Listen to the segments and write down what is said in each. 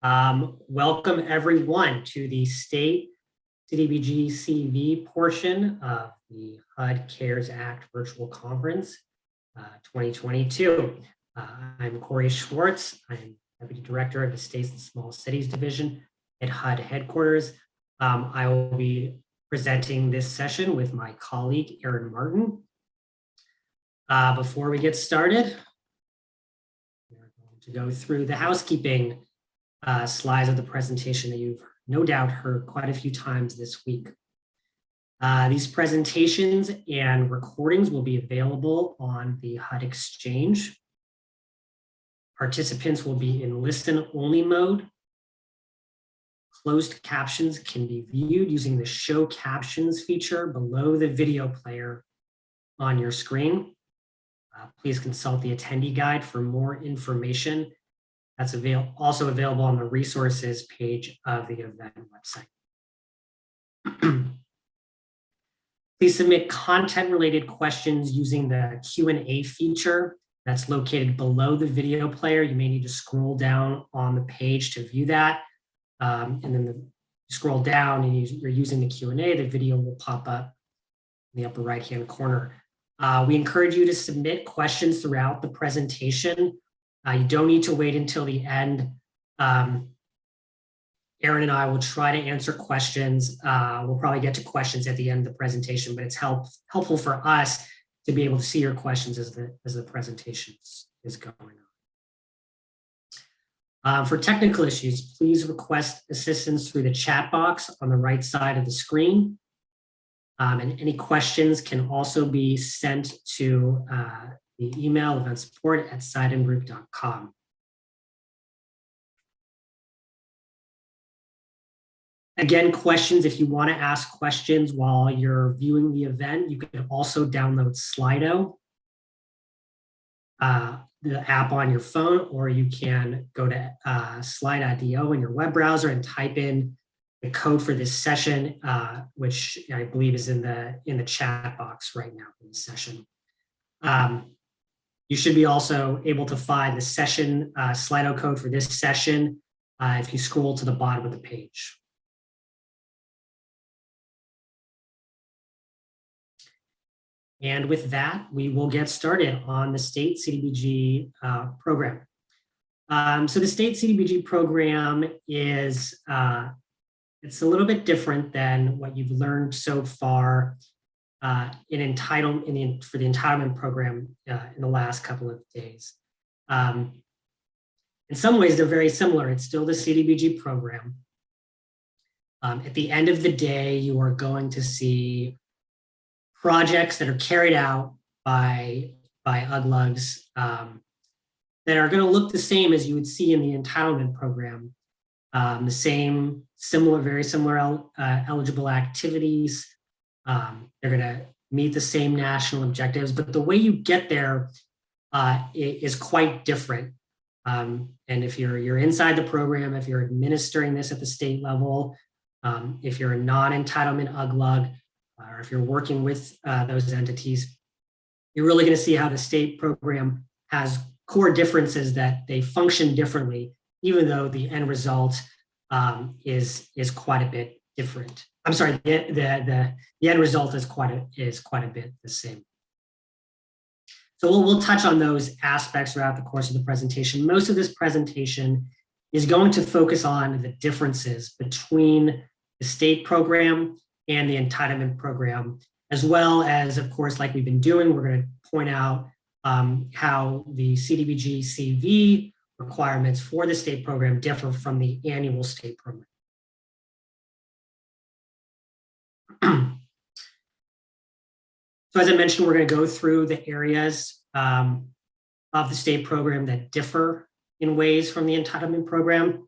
Welcome everyone to the state CDBG-CV portion of the HUD CARES Act Virtual Conference 2022. I'm Corey Schwartz. I'm Deputy Director of the States and Small Cities Division at HUD headquarters. I will be presenting this session with my colleague, Erin Martin. Before we get started, we're going to go through the housekeeping slides of the presentation that you've no doubt heard quite a few times this week. These presentations and recordings will be available on the HUD Exchange. Participants will be in listen-only mode. Closed captions can be viewed using the Show Captions feature below the video player on your screen. Please consult the attendee guide for more information. That's also available on the resources page of the event website. Please submit content-related questions using the Q&A feature that's located below the video player. You may need to scroll down on the page to view that. And then you scroll down and you're using the Q&A, the video will pop up in the upper right-hand corner. We encourage you to submit questions throughout the presentation. You don't need to wait until the end. Erin and I will try to answer questions. We'll probably get to questions at the end of the presentation, but it's helpful for us to be able to see your questions as the presentation is going on. For technical issues, please request assistance through the chat box on the right side of the screen. And any questions can also be sent to the email eventsupport@sidandgroup.com. Again, questions, if you want to ask questions while you're viewing the event, you can also download Slido, the app on your phone, or you can go to slide.io in your web browser and type in the code for this session, which I believe is in the chat box right now in the session. You should be also able to find the session Slido code for this session if you scroll to the bottom of the page. And with that, we will get started on the state CDBG program. So the state CDBG program is it's a little bit different than what you've learned so far for the entitlement program in the last couple of days. In some ways, they're very similar. It's still the CDBG program. At the end of the day, you are going to see projects that are carried out by UGLUGs that are going to look the same as you would see in the entitlement program. The same, very similar eligible activities. They're going to meet the same national objectives, but the way you get there is quite different. And if you're inside the program, if you're administering this at the state level, if you're a non-entitlement UGLUG, or if you're working with those entities, you're really going to see how the state program has core differences that they function differently, even though the end result is quite a bit different. I'm sorry, the end result is quite a bit the same. So we'll touch on those aspects throughout the course of the presentation. Most of this presentation is going to focus on the differences between the state program and the entitlement program, as well as, of course, like we've been doing, we're going to point out how the CDBG-CV requirements for the state program differ from the annual state program. So as I mentioned, we're going to go through the areas of the state program that differ in ways from the entitlement program.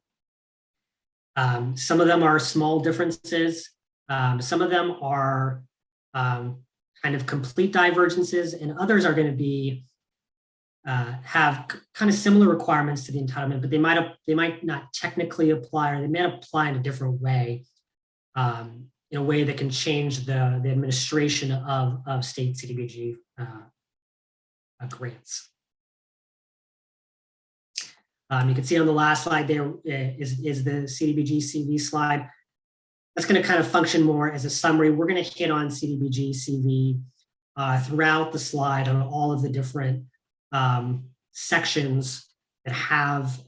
Some of them are small differences. Some of them are kind of complete divergences, and others are going to be have kind of similar requirements to the entitlement, but they might not technically apply, or they may apply in a different way, in a way that can change the administration of state CDBG grants. You can see on the last slide there is the CDBG-CV slide. That's going to kind of function more as a summary. We're going to hit on CDBG-CV throughout the slide on all of the different sections that have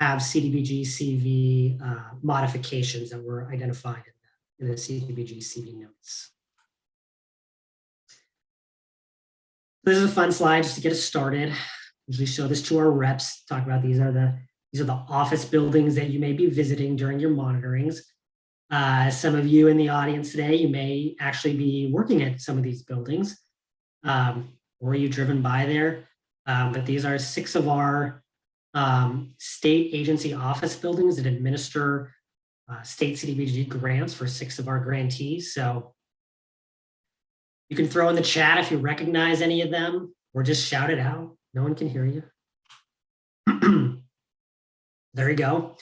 CDBG-CV modifications that were identified in the CDBG-CV notes. This is a fun slide just to get us started. Usually show this to our reps, talk about these are the office buildings that you may be visiting during your monitorings. Some of you in the audience today, you may actually be working at some of these buildings, or you driven by there. But these are 6 of our state agency office buildings that administer state CDBG grants for 6 of our grantees. So you can throw in the chat if you recognize any of them, or just shout it out. No one can hear you. There you go.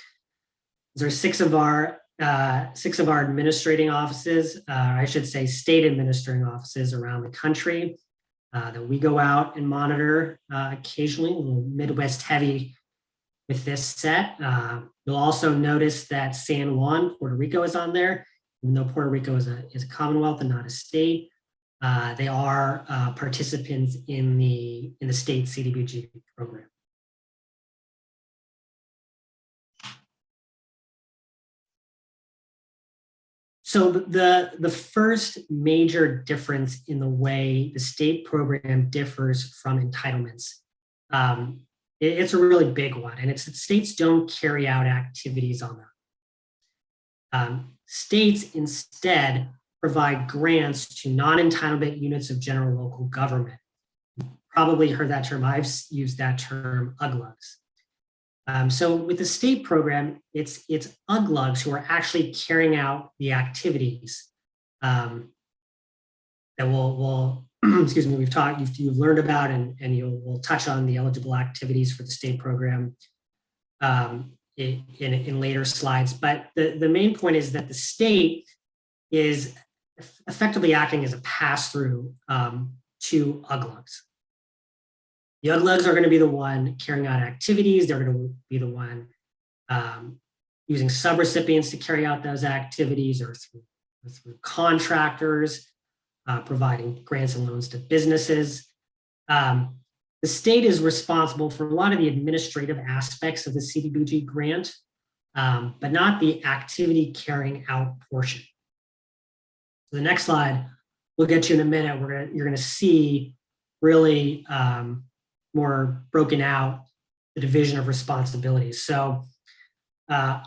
There are 6 of our administrating offices, I should say state administrating offices around the country that we go out and monitor occasionally, a little Midwest heavy with this set. You'll also notice that San Juan, Puerto Rico is on there. Even though Puerto Rico is a commonwealth and not a state, they are participants in the state CDBG program. So the first major difference in the way the state program differs from entitlements, it's a really big one, and it's that states don't carry out activities on them. States instead provide grants to non-entitlement units of general local government. You probably heard that term. I've used that term, UGLUGs. So with the state program, it's UGLUGs who are actually carrying out the activities that we'll excuse me, you've learned about, and we'll touch on the eligible activities for the state program in later slides. But the main point is that the state is effectively acting as a pass-through to UGLUGs. The UGLUGs are going to be the one carrying out activities. They're going to be the one using sub-recipients to carry out those activities, or through contractors, providing grants and loans to businesses. The state is responsible for a lot of the administrative aspects of the CDBG grant, but not the activity carrying out portion. So the next slide, we'll get you in a minute. You're going to see really more broken out the division of responsibilities. So I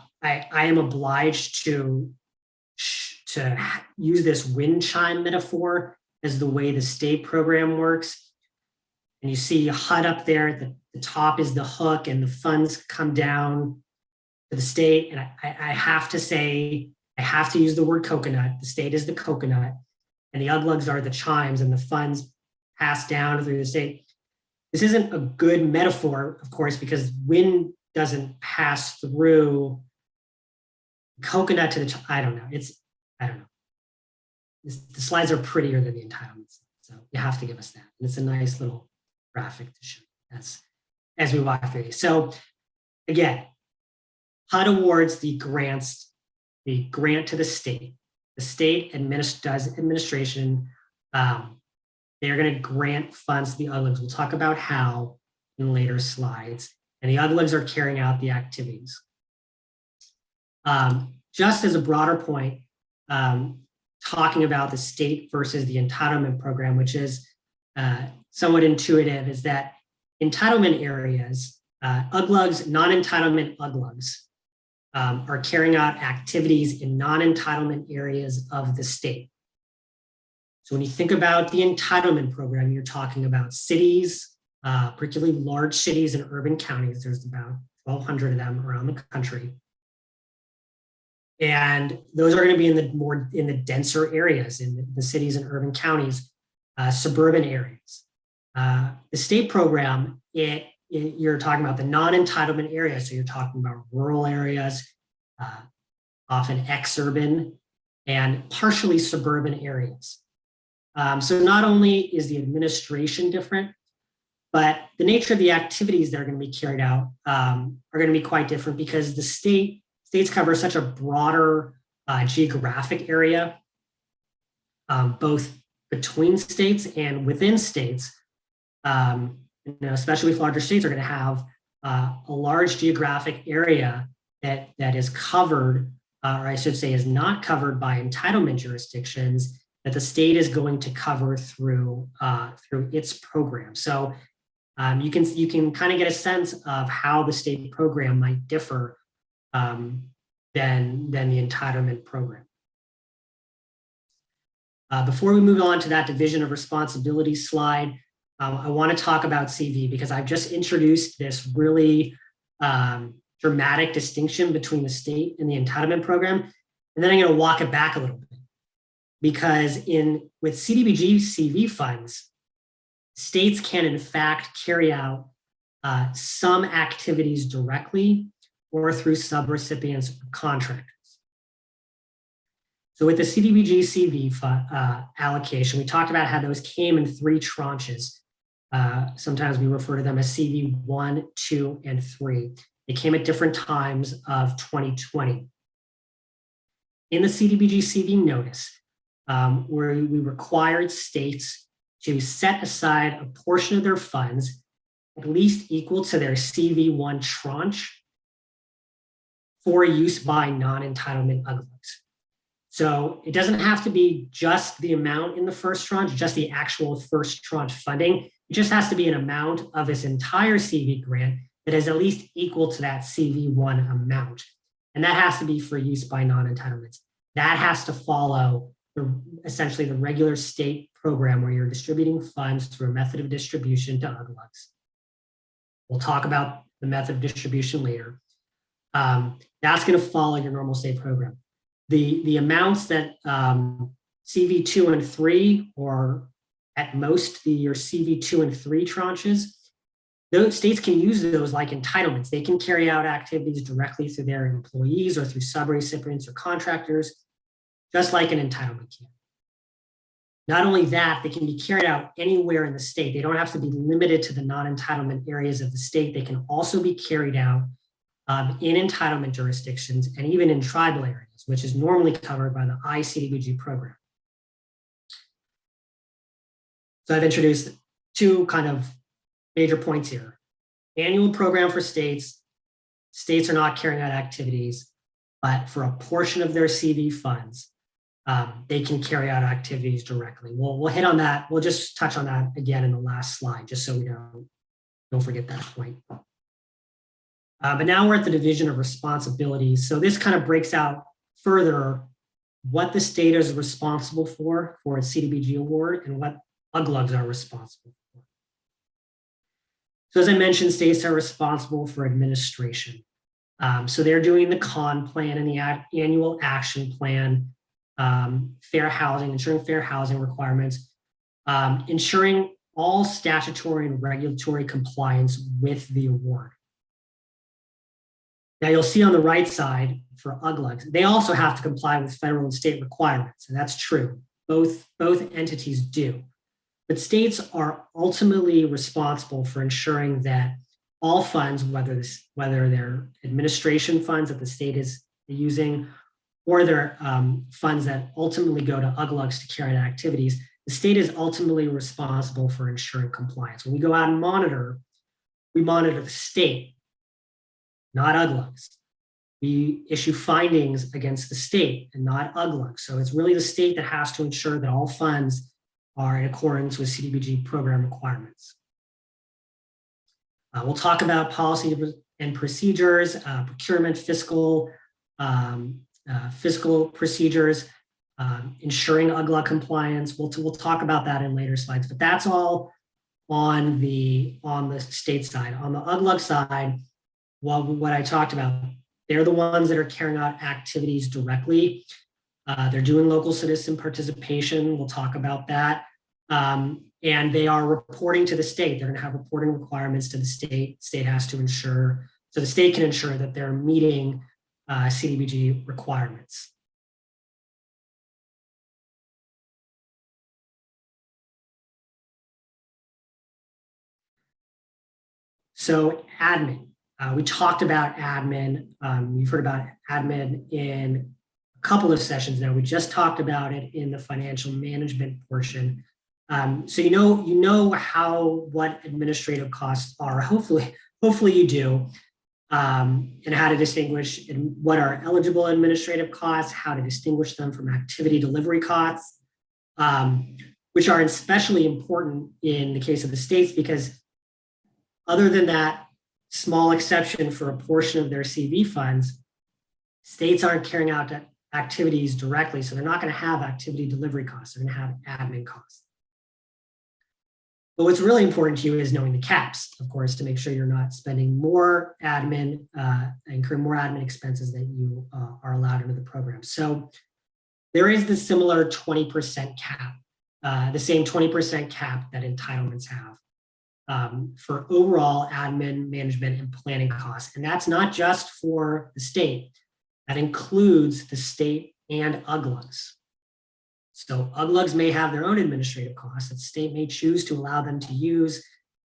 am obliged to use this wind chime metaphor as the way the state program works. And you see HUD up there at the top is the hook, and the funds come down to the state. And I have to say, I have to use the word coconut. The state is the coconut, and the UGLUGs are the chimes, and the funds pass down through the state. This isn't a good metaphor, of course, because wind doesn't pass through coconut to the, I don't know. The slides are prettier than the entitlements, so you have to give us that. And it's a nice little graphic to show as we walk through these. So again, HUD awards the grant to the state. The state does administration. They're going to grant funds to the UGLUGs. We'll talk about how in later slides. And the UGLUGs are carrying out the activities. Just as a broader point, talking about the state versus the entitlement program, which is somewhat intuitive, is that entitlement areas, UGLUGs, non-entitlement UGLUGs, are carrying out activities in non-entitlement areas of the state. So when you think about the entitlement program, you're talking about cities, particularly large cities and urban counties. There's about 1,200 of them around the country. And those are going to be in the denser areas, in the cities and urban counties, suburban areas. The state program, you're talking about the non-entitlement areas. So you're talking about rural areas, often ex-urban, and partially suburban areas. So not only is the administration different, But the nature of the activities that are going to be carried out are going to be quite different because the states cover such a broader geographic area, both between states and within states. Especially with larger states, are going to have a large geographic area that is covered, or I should say is not covered by entitlement jurisdictions that the state is going to cover through its program. So you can kind of get a sense of how the state program might differ than the entitlement program. Before we move on to that division of responsibility slide, I want to talk about CV because I've just introduced this really dramatic distinction between the state and the entitlement program. And then I'm going to walk it back a little bit because with CDBG-CV funds, states can in fact carry out some activities directly or through sub-recipients or contractors. So with the CDBG-CV allocation, we talked about how those came in 3 tranches. Sometimes we refer to them as CV 1, 2, and 3. They came at different times of 2020. In the CDBG-CV notice, where we required states to set aside a portion of their funds at least equal to their CV1 tranche for use by non-entitlement UGLICs. So it doesn't have to be just the amount in the first tranche, just the actual first tranche funding. It just has to be an amount of this entire CV grant that is at least equal to that CV1 amount. And that has to be for use by non-entitlements. That has to follow essentially the regular state program where you're distributing funds through a method of distribution to UGLICs. We'll talk about the method of distribution later. That's going to follow your normal state program. The amounts that CV 2 and 3, or at most your CV 2 and 3 tranches, those states can use those like entitlements. They can carry out activities directly through their employees or through sub-recipients or contractors, just like an entitlement can. Not only that, they can be carried out anywhere in the state. They don't have to be limited to the non-entitlement areas of the state. They can also be carried out in entitlement jurisdictions and even in tribal areas, which is normally covered by the CDBG program. So I've introduced 2 kind of major points here. Annual program for states. States are not carrying out activities, but for a portion of their CV funds, they can carry out activities directly. We'll hit on that. We'll just touch on that again in the last slide, just so we don't forget that point. But now we're at the division of responsibilities. So this kind of breaks out further what the state is responsible for its CDBG award and what UGLICs are responsible for. So as I mentioned, states are responsible for administration. So they're doing the CON plan and the annual action plan, fair housing, ensuring fair housing requirements, ensuring all statutory and regulatory compliance with the award. Now you'll see on the right side for UGLICs, they also have to comply with federal and state requirements, and that's true. Both entities do. But states are ultimately responsible for ensuring that all funds, whether they're administration funds that the state is using, or they're funds that ultimately go to UGLICs to carry out activities, the state is ultimately responsible for ensuring compliance. When we go out and monitor, we monitor the state, not UGLICs. We issue findings against the state and not UGLICs. So it's really the state that has to ensure that all funds are in accordance with CDBG program requirements. We'll talk about policy and procedures, procurement, fiscal procedures, ensuring UGLIC compliance. We'll talk about that in later slides, but that's all on the state side. On the UGLIC side, well, what I talked about, they're the ones that are carrying out activities directly. They're doing local citizen participation. We'll talk about that. And they are reporting to the state. They're going to have reporting requirements to the state. State has to ensure, so the state can ensure that they're meeting CDBG requirements. So admin, we talked about admin. You've heard about admin in a couple of sessions now. We just talked about it in the financial management portion. So you know what administrative costs are. Hopefully you do, and how to distinguish and what are eligible administrative costs, how to distinguish them from activity delivery costs, which are especially important in the case of the states, because other than that small exception for a portion of their CV funds, states aren't carrying out activities directly, so they're not going to have activity delivery costs. They're going to have admin costs. But what's really important to you is knowing the caps, of course, to make sure you're not spending more admin, incurring more admin expenses that you are allowed under the program. So there is the similar 20% cap, the same 20% cap that entitlements have for overall admin, management, and planning costs. And that's not just for the state. That includes the state and UGLUGs. So UGLUGs may have their own administrative costs that the state may choose to allow them to use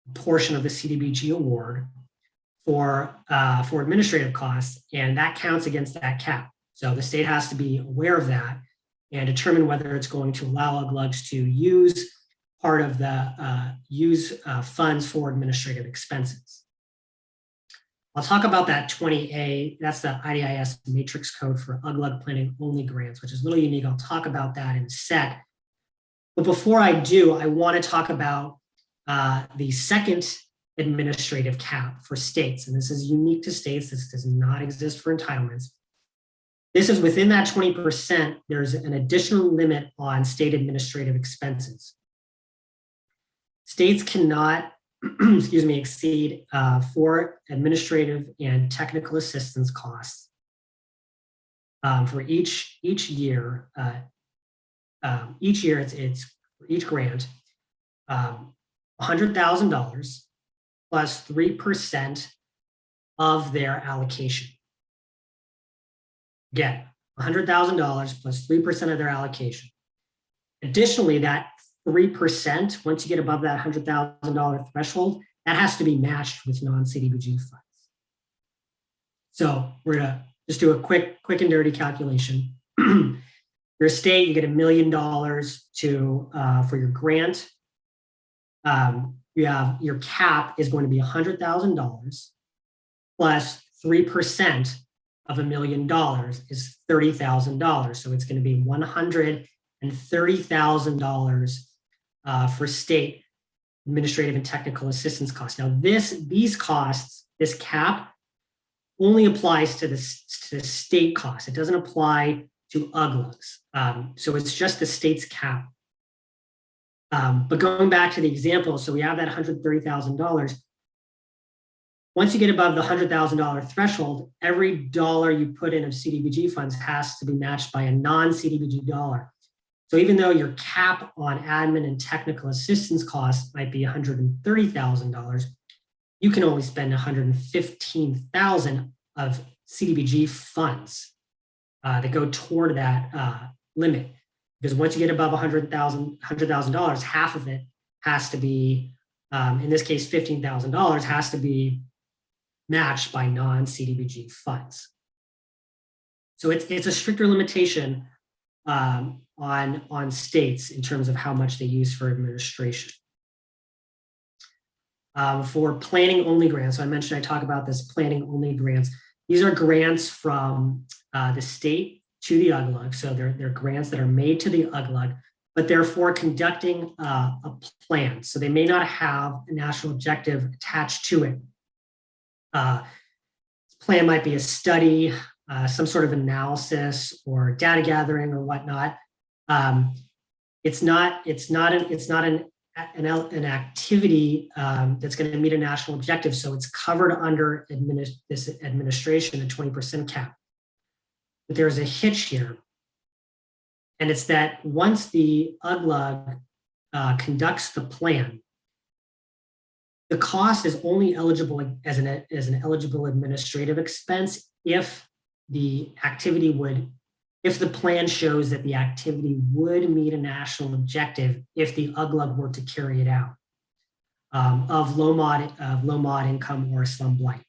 a portion of the CDBG award for administrative costs, and that counts against that cap. So the state has to be aware of that and determine whether it's going to allow UGLUGs to use part of the funds for administrative expenses. I'll talk about that 20A, that's the IDIS matrix code for UGLUG planning only grants, which is a little unique. I'll talk about that in a sec. But before I do, I want to talk about the second administrative cap for states. And this is unique to states. This does not exist for entitlements. This is within that 20%, there's an additional limit on state administrative expenses. States cannot exceed for administrative and technical assistance costs for each year. It's for each grant, $100,000 plus 3% of their allocation. Again, $100,000 plus 3% of their allocation. Additionally, that 3%, once you get above that $100,000 threshold, that has to be matched with non-CDBG funds. So we're gonna just do a quick and dirty calculation. Your state, you get $1 million for your grant. You have your cap is going to be $100,000 plus 3% of $1 million is $30,000. So it's going to be $130,000 for state administrative and technical assistance costs. Now, these costs, this cap, only applies to the state costs. It doesn't apply to UGLUGs. So it's just the state's cap. But going back to the example, so we have that $130,000. Once you get above the $100,000 threshold, every dollar you put in of CDBG funds has to be matched by a non-CDBG dollar. So even though your cap on admin and technical assistance costs might be $130,000, you can only spend $115,000 of CDBG funds that go toward that limit. Because once you get above $100,000, half of it has to be, in this case, $15,000 has to be matched by non-CDBG funds. So it's a stricter limitation on states in terms of how much they use for administration. For planning only grants, so I mentioned I talk about this planning only grants. These are grants from the state to the UGLUG. So they're grants that are made to the UGLUG, but they're for conducting a plan. So they may not have a national objective attached to it. Plan might be a study, some sort of analysis or data gathering or whatnot. It's not an activity that's going to meet a national objective. So it's covered under this administration, the 20% cap. But there's a hitch here. And it's that once the UGLUG conducts the plan, the cost is only eligible as an eligible administrative expense if the plan shows that the activity would meet a national objective if the UGLUG were to carry it out. of low mod income or slum blight.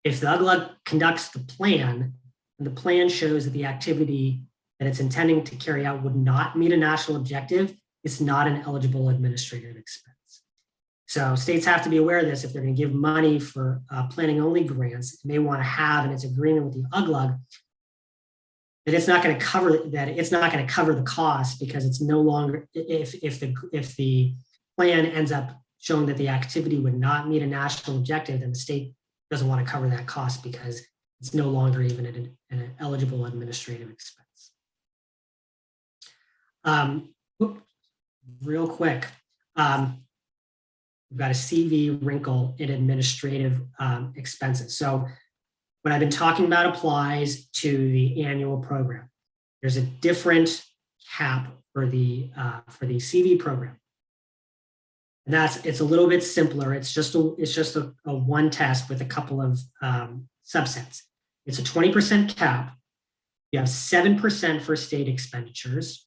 If the UGLUG conducts the plan, and the plan shows that the activity that it's intending to carry out would not meet a national objective, it's not an eligible administrative expense. So states have to be aware of this if they're going to give money for planning only grants. They want to have in its agreement with the UGLUG that it's not going to cover the cost, because it's no longer, if the plan ends up showing that the activity would not meet a national objective, then the state doesn't want to cover that cost because it's no longer even an eligible administrative expense. Real quick, we've got a CV wrinkle in administrative expenses. So what I've been talking about applies to the annual program. There's a different cap for the CV program. And it's a little bit simpler. It's just a one test with a couple of subsets. It's a 20% cap. You have 7% for state expenditures.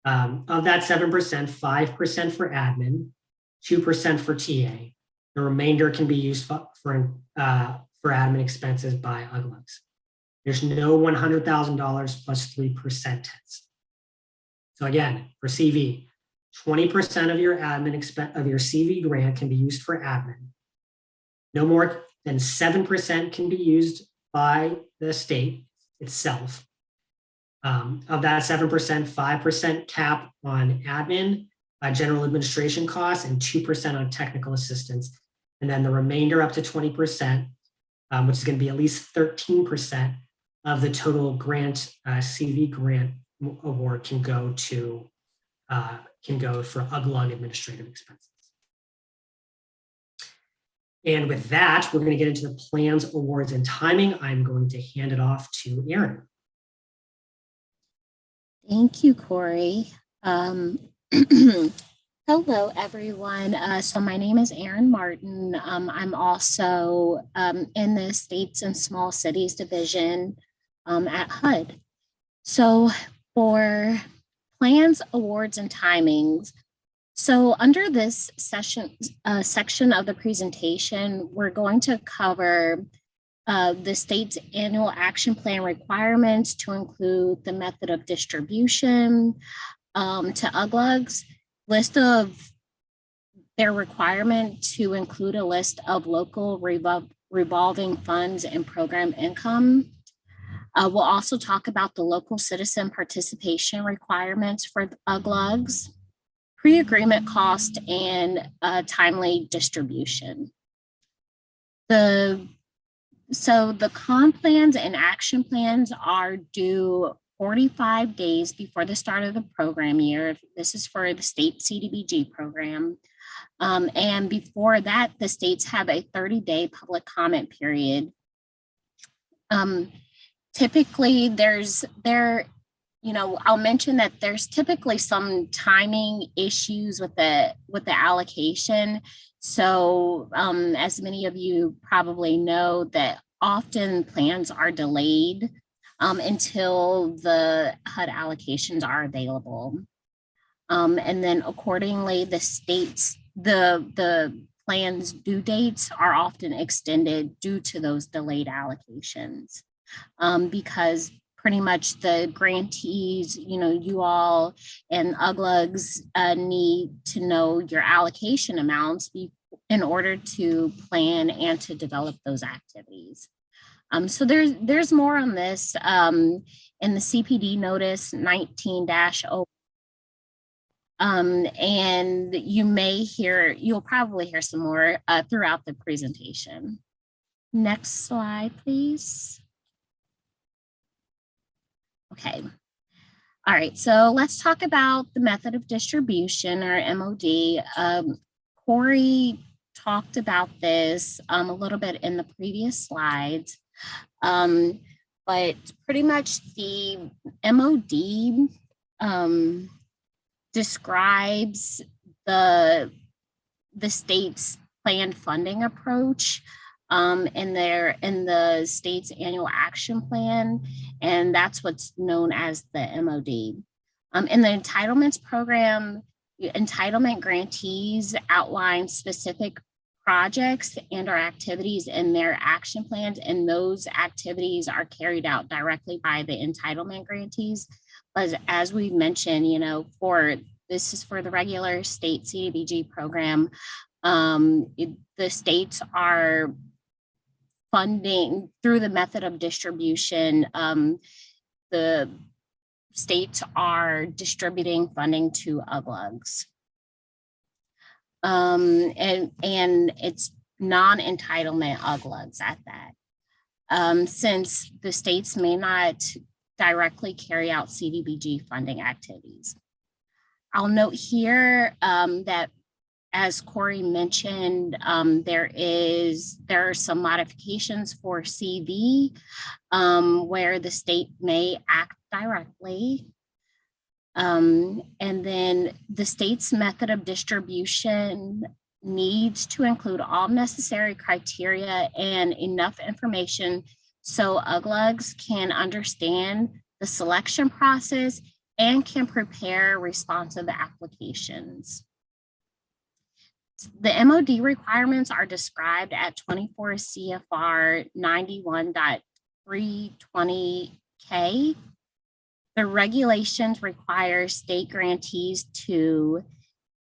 Of that 7%, 5% for admin, 2% for TA. The remainder can be used for admin expenses by UGLUGs. There's no $100,000 plus 3% test. So again, for CV, 20% of your CV grant can be used for admin. No more than 7% can be used by the state itself. Of that 7%, 5% cap on admin, general administration costs, and 2% on technical assistance. And then the remainder up to 20%, which is going to be at least 13% of the total grant, CV grant award can go for UGLUG administrative expenses. And with that, we're going to get into the plans, awards, and timing. I'm going to hand it off to Erin. Thank you, Corey. Hello, everyone. So my name is Erin Martin. I'm also in the States and Small Cities Division at HUD. So for plans, awards, and timings, so under this section of the presentation, we're going to cover the state's annual action plan requirements to include the method of distribution to UGLUGs, list of their requirement to include a list of local revolving funds and program income. We'll also talk about the local citizen participation requirements for UGLUGs, pre-agreement cost, and timely distribution. So the comp plans and action plans are due 45 days before the start of the program year. This is for the state CDBG program. And before that, the states have a 30-day public comment period. Typically, I'll mention that there's typically some timing issues with the allocation. So as many of you probably know, that often plans are delayed until the HUD allocations are available. And then accordingly, the plan's due dates are often extended due to those delayed allocations. Because pretty much the grantees, you all and UGLUGs need to know your allocation amounts in order to plan and to develop those activities. So there's more on this in the CPD notice 19-0. And you'll probably hear some more throughout the presentation. Next slide, please. Okay. All right, so let's talk about the method of distribution, or MOD. Corey talked about this a little bit in the previous slides, but pretty much the MOD describes the state's planned funding approach in the state's annual action plan, and that's what's known as the MOD. In the entitlements program, Entitlement grantees outline specific projects and or activities in their action plans, and those activities are carried out directly by the entitlement grantees. But as we mentioned, this is for the regular state CDBG program. The states are funding through the method of distribution. The states are distributing funding to UGLUGs. And it's non-entitlement UGLUGs at that. Since the states may not directly carry out CDBG funding activities. I'll note here that, as Corey mentioned, there are some modifications for CV where the state may act directly. And then the state's method of distribution needs to include all necessary criteria and enough information so UGLUGs can understand the selection process and can prepare responsive applications. The MOD requirements are described at 24 CFR 91.320K. The regulations require state grantees to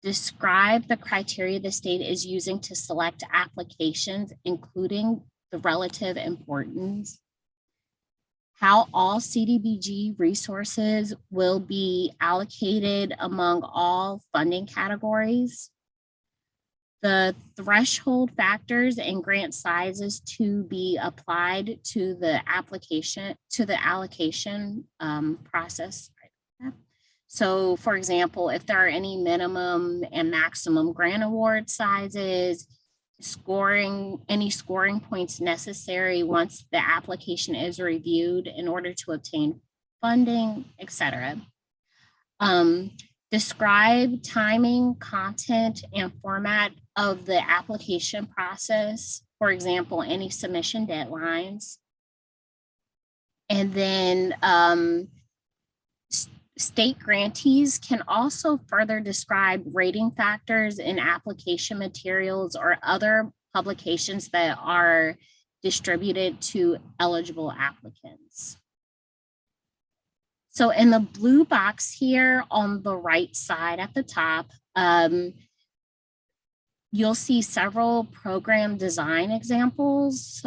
describe the criteria the state is using to select applications, including the relative importance, how all CDBG resources will be allocated among all funding categories, the threshold factors and grant sizes to be applied to the allocation process. So for example, if there are any minimum and maximum grant award sizes, any scoring points necessary once the application is reviewed in order to obtain funding, etc. Describe timing, content, and format of the application process. For example, any submission deadlines. And then state grantees can also further describe rating factors in application materials or other publications that are distributed to eligible applicants. So in the blue box here on the right side at the top, you'll see several program design examples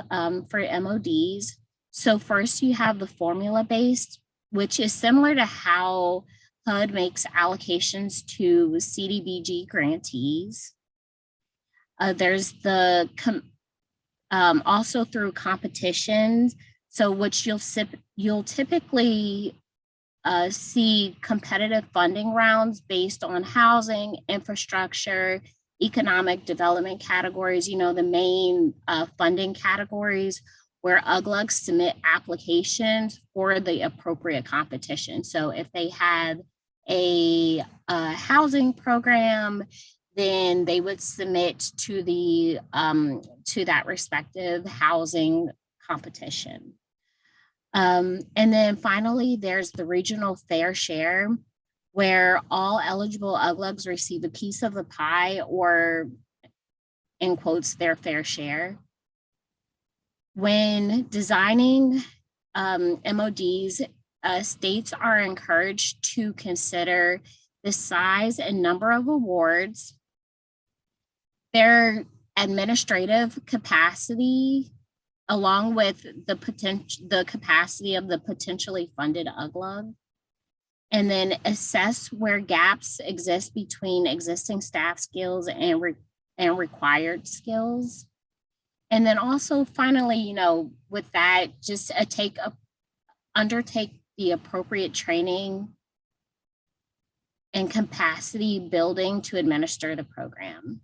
for MODs. So first you have the formula-based, which is similar to how HUD makes allocations to CDBG grantees. There's the also through competitions, so which you'll typically see competitive funding rounds based on housing, infrastructure, economic development categories, the main funding categories where UGLUGs submit applications for the appropriate competition. So if they have a housing program, then they would submit to the to that respective housing competition. And then finally, there's the regional fair share, where all eligible UGLUGs receive a piece of the pie, or in quotes, their fair share. When designing MODs, states are encouraged to consider the size and number of awards, their administrative capacity, along with the capacity of the potentially funded UGLUG, and then assess where gaps exist between existing staff skills and required skills. And then also finally, with that, just undertake the appropriate training and capacity building to administer the program.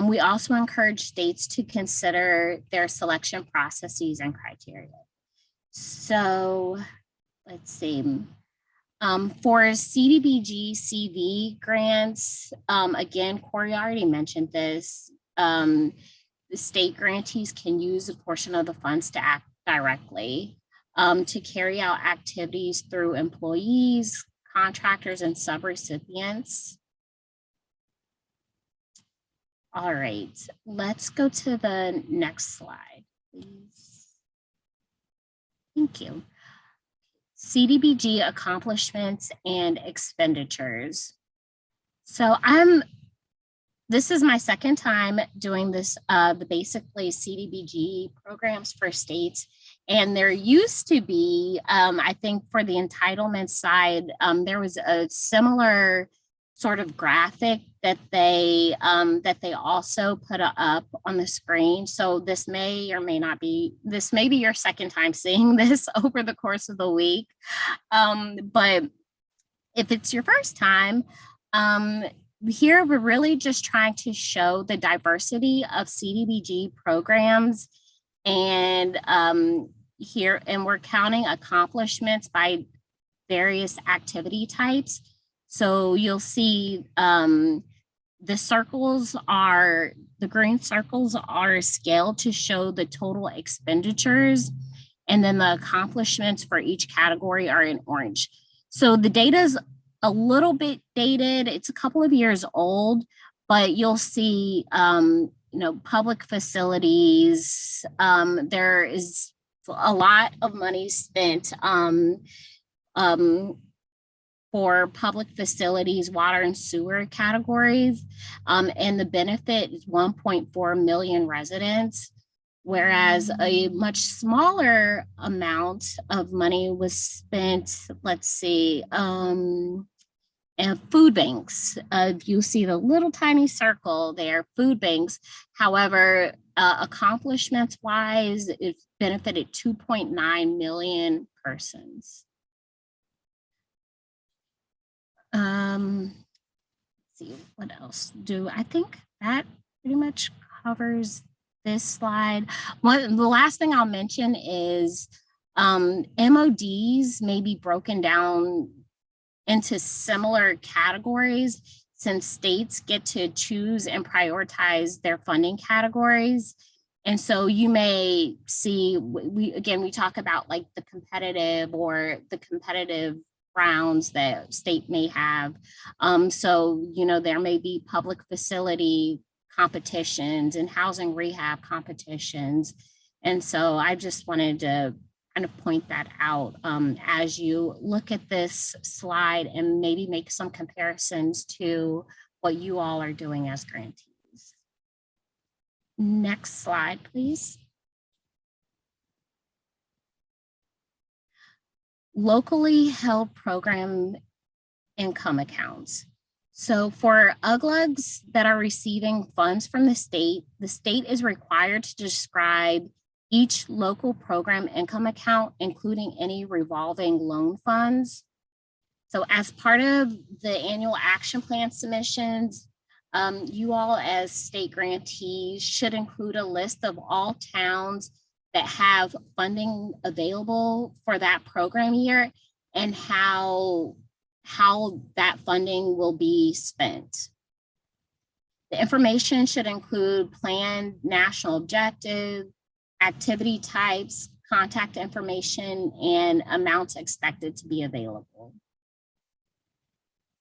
We also encourage states to consider their selection processes and criteria. So let's see. For CDBG-CV grants, again, Corey already mentioned this, the state grantees can use a portion of the funds to act directly to carry out activities through employees, contractors and subrecipients. All right, let's go to the next slide, please. Thank you. CDBG accomplishments and expenditures. So this is my second time doing this, the basically CDBG programs for states. And there used to be, I think for the entitlement side, there was a similar sort of graphic that they also put up on the screen. So this may or may not be, this may be your second time seeing this over the course of the week. But if it's your first time, here we're really just trying to show the diversity of CDBG programs, and we're counting accomplishments by various activity types. So you'll see the green circles are scaled to show the total expenditures, and then the accomplishments for each category are in orange. So the data is a little bit dated. It's a couple of years old, but you'll see, public facilities. There is a lot of money spent for public facilities, water and sewer categories, and the benefit is 1.4 million residents, whereas a much smaller amount of money was spent, let's see, and food banks. You see the little tiny circle there, food banks. However, accomplishments wise, it benefited 2.9 million persons. Let's see, what else I think that pretty much covers this slide. The last thing I'll mention is MODs may be broken down into similar categories, since states get to choose and prioritize their funding categories. And so you may see, we talk about like the competitive rounds that state may have. So, there may be public facility competitions and housing rehab competitions. And so I just wanted to kind of point that out as you look at this slide and maybe make some comparisons to what you all are doing as grantees. Next slide, please. Locally held program income accounts. So for UGLUGs that are receiving funds from the state is required to describe each local program income account, including any revolving loan funds. So as part of the annual action plan submissions, you all as state grantees should include a list of all towns that have funding available for that program year and how that funding will be spent. The information should include planned national objective, activity types, contact information, and amounts expected to be available.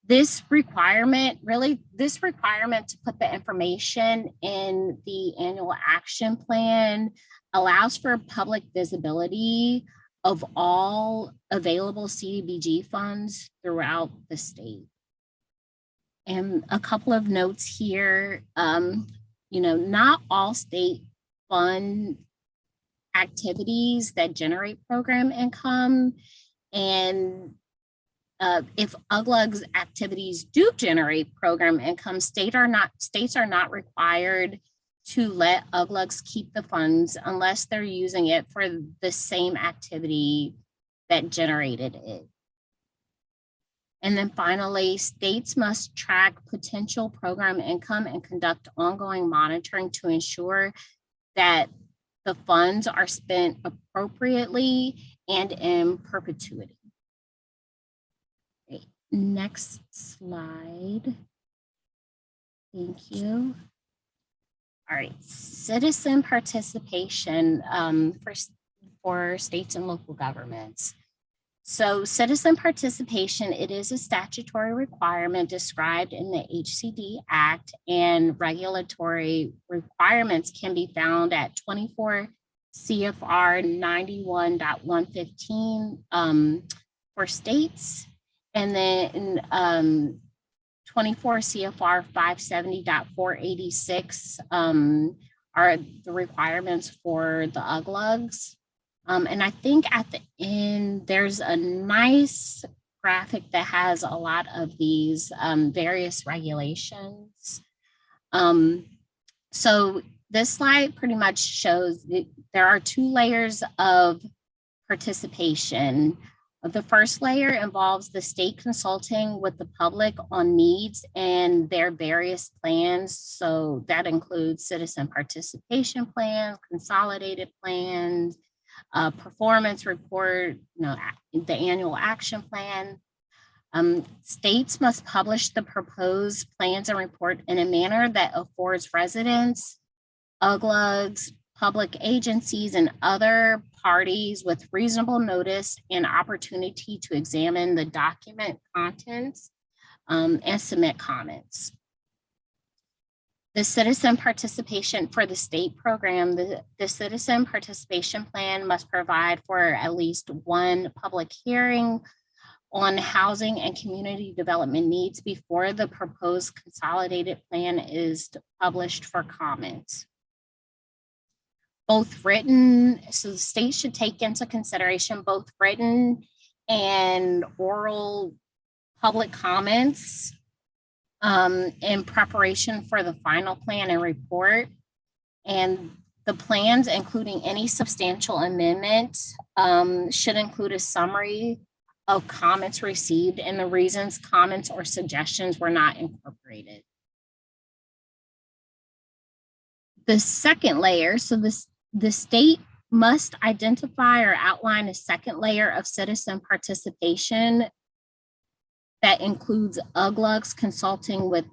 This requirement to put the information in the annual action plan allows for public visibility of all available CDBG funds throughout the state. And a couple of notes here, not all state fund activities that generate program income, and if UGLUG's activities do generate program income, states are not required to let UGLUGs keep the funds unless they're using it for the same activity that generated it. And then finally, states must track potential program income and conduct ongoing monitoring to ensure that the funds are spent appropriately and in perpetuity. Okay, next slide. Thank you. All right, citizen participation for states and local governments. So citizen participation, it is a statutory requirement described in the HCD Act, and regulatory requirements can be found at 24 CFR 91.115 for states, and then 24 CFR 570.486 are the requirements for the UGLUGs. And I think at the end, there's a nice graphic that has a lot of these various regulations. So this slide pretty much shows that there are 2 layers of participation. The first layer involves the state consulting with the public on needs and their various plans. So that includes citizen participation plans, consolidated plans, performance report, the annual action plan. States must publish the proposed plans and report in a manner that affords residents, UGLUGs, public agencies, and other parties with reasonable notice and opportunity to examine the document contents and submit comments. The citizen participation for the state program, the citizen participation plan must provide for at least 1 public hearing on housing and community development needs before the proposed consolidated plan is published for comment. Both written, so the state should take into consideration both written and oral public comments in preparation for the final plan and report. And the plans, including any substantial amendments, should include a summary of comments received and the reasons comments or suggestions were not incorporated. The second layer, so the state must identify or outline a second layer of citizen participation that includes UGLUGs consulting with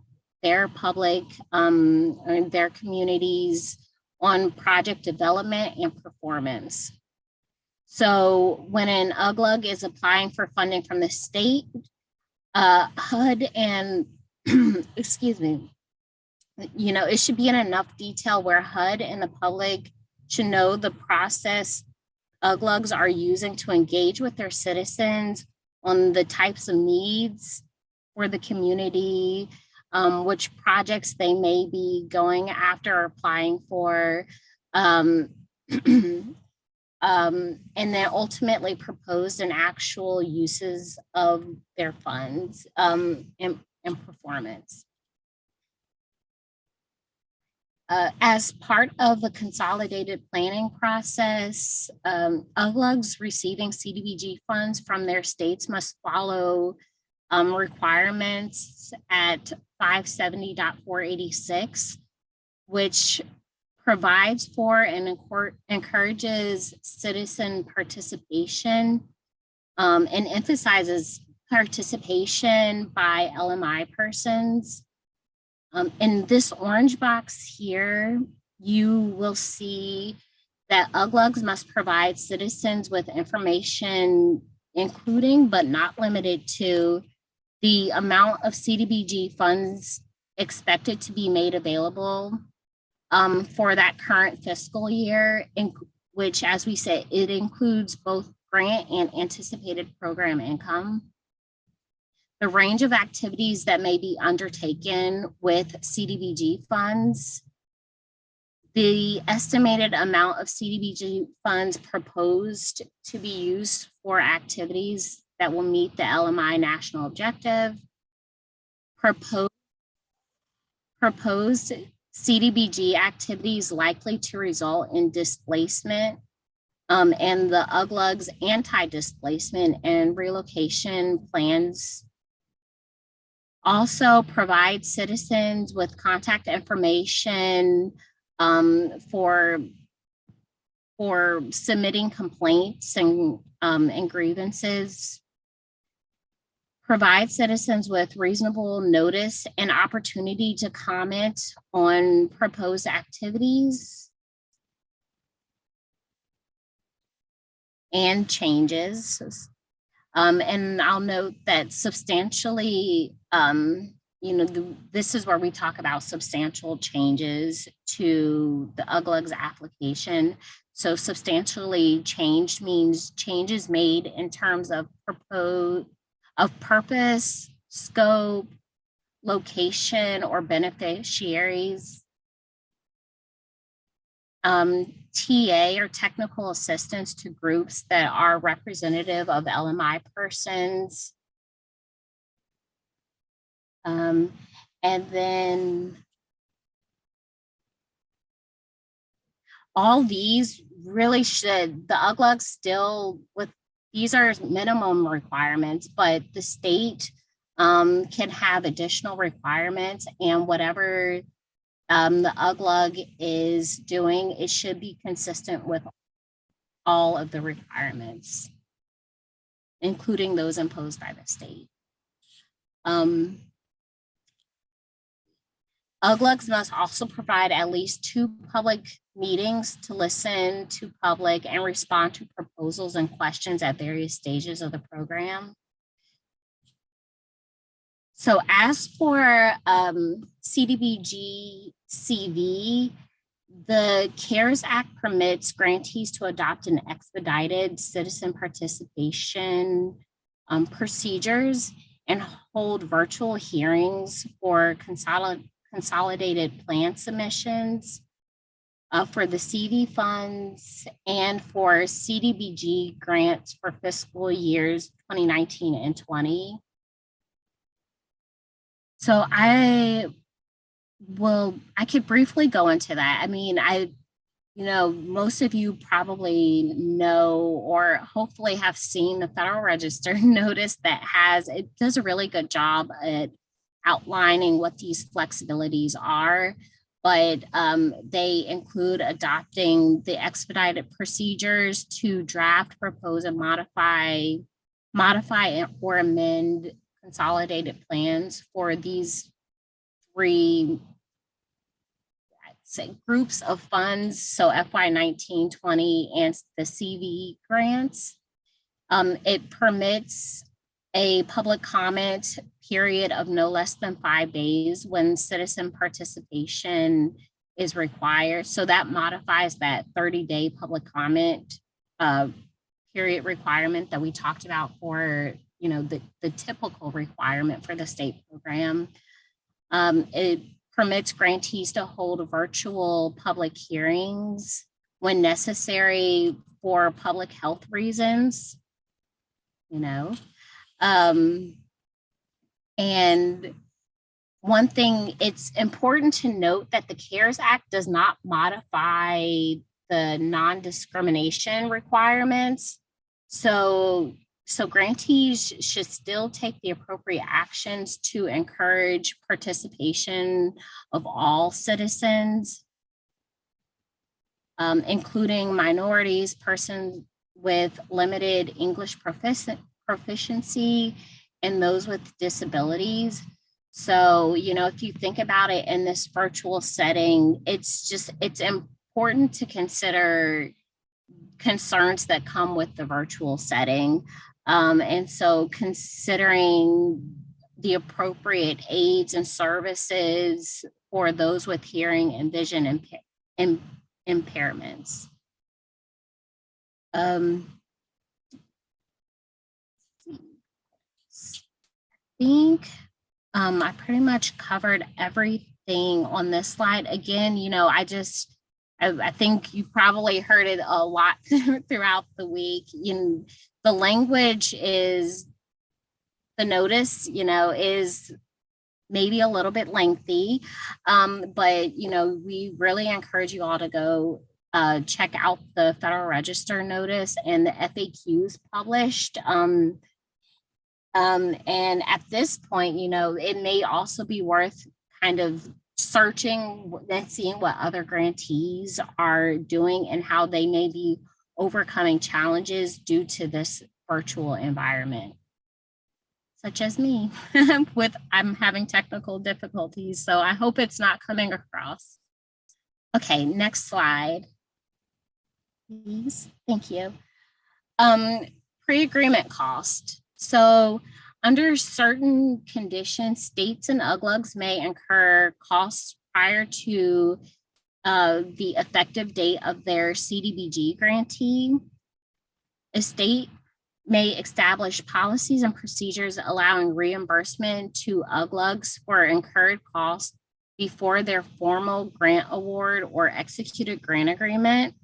their public or their communities on project development and performance. So when an UGLUG is applying for funding from the state, HUD and, excuse me, it should be in enough detail where HUD and the public should know the process UGLUGs are using to engage with their citizens on the types of needs for the community, which projects they may be going after or applying for, and then ultimately proposed and actual uses of their funds and performance. As part of the consolidated planning process, UGLUGs receiving CDBG funds from their states must follow requirements at 570.486, which provides for and encourages citizen participation and emphasizes participation by LMI persons. In this orange box here, you will see that UGLUGs must provide citizens with information, including but not limited to the amount of CDBG funds expected to be made available for that current fiscal year, in which, as we said, it includes both grant and anticipated program income. The range of activities that may be undertaken with CDBG funds, the estimated amount of CDBG funds proposed to be used for activities that will meet the LMI national objective, proposed CDBG activities likely to result in displacement, and the UGLUG's anti-displacement and relocation plans. Also provide citizens with contact information for submitting complaints and grievances. Provide citizens with reasonable notice and opportunity to comment on proposed activities and changes. And I'll note that substantially, this is where we talk about substantial changes to the UGLUG's application. So substantially changed means changes made in terms of purpose, scope, location, or beneficiaries. TA or technical assistance to groups that are representative of LMI persons. And then all these really should, the UGLUG still, these are minimum requirements, but the state can have additional requirements, and whatever the UGLUG is doing, it should be consistent with all of the requirements, including those imposed by the state. UGLUGs must also provide at least 2 public meetings to listen to public and respond to proposals and questions at various stages of the program. So as for CDBG-CV, the CARES Act permits grantees to adopt an expedited citizen participation procedures and hold virtual hearings for consolidated plan submissions for the CV funds and for CDBG grants for fiscal years 2019 and 20. So I could briefly go into that. I mean, most of you probably know or hopefully have seen the Federal Register notice that it does a really good job at outlining what these flexibilities are, but they include adopting the expedited procedures to draft, propose, and modify or amend consolidated plans for these 3 groups of funds, so FY 19-20 and the CV grants. It permits a public comment period of no less than 5 days when citizen participation is required. So that modifies that 30-day public comment period requirement that we talked about for the typical requirement for the state program. It permits grantees to hold virtual public hearings when necessary for public health reasons, and one thing, it's important to note that the CARES Act does not modify the non-discrimination requirements. So grantees should still take the appropriate actions to encourage participation of all citizens, including minorities, persons with limited English proficiency, and those with disabilities. So, if you think about it in this virtual setting, it's important to consider concerns that come with the virtual setting. And so considering the appropriate aids and services for those with hearing and vision impairments. I think I pretty much covered everything on this slide. Again, I think you probably heard it a lot throughout the week. The language is, the notice, is maybe a little bit lengthy, but, we really encourage you all to go check out the Federal Register notice and the FAQs published. And at this point, it may also be worth kind of searching and seeing what other grantees are doing and how they may be overcoming challenges due to this virtual environment, such as me. I'm having technical difficulties, so I hope it's not coming across. Okay, next slide, please. Thank you. Pre-agreement cost. So under certain conditions, states and UGLUGs may incur costs prior to the effective date of their CDBG grantee. A state may establish policies and procedures allowing reimbursement to UGLUGs for incurred costs before their formal grant award or executed grant agreement.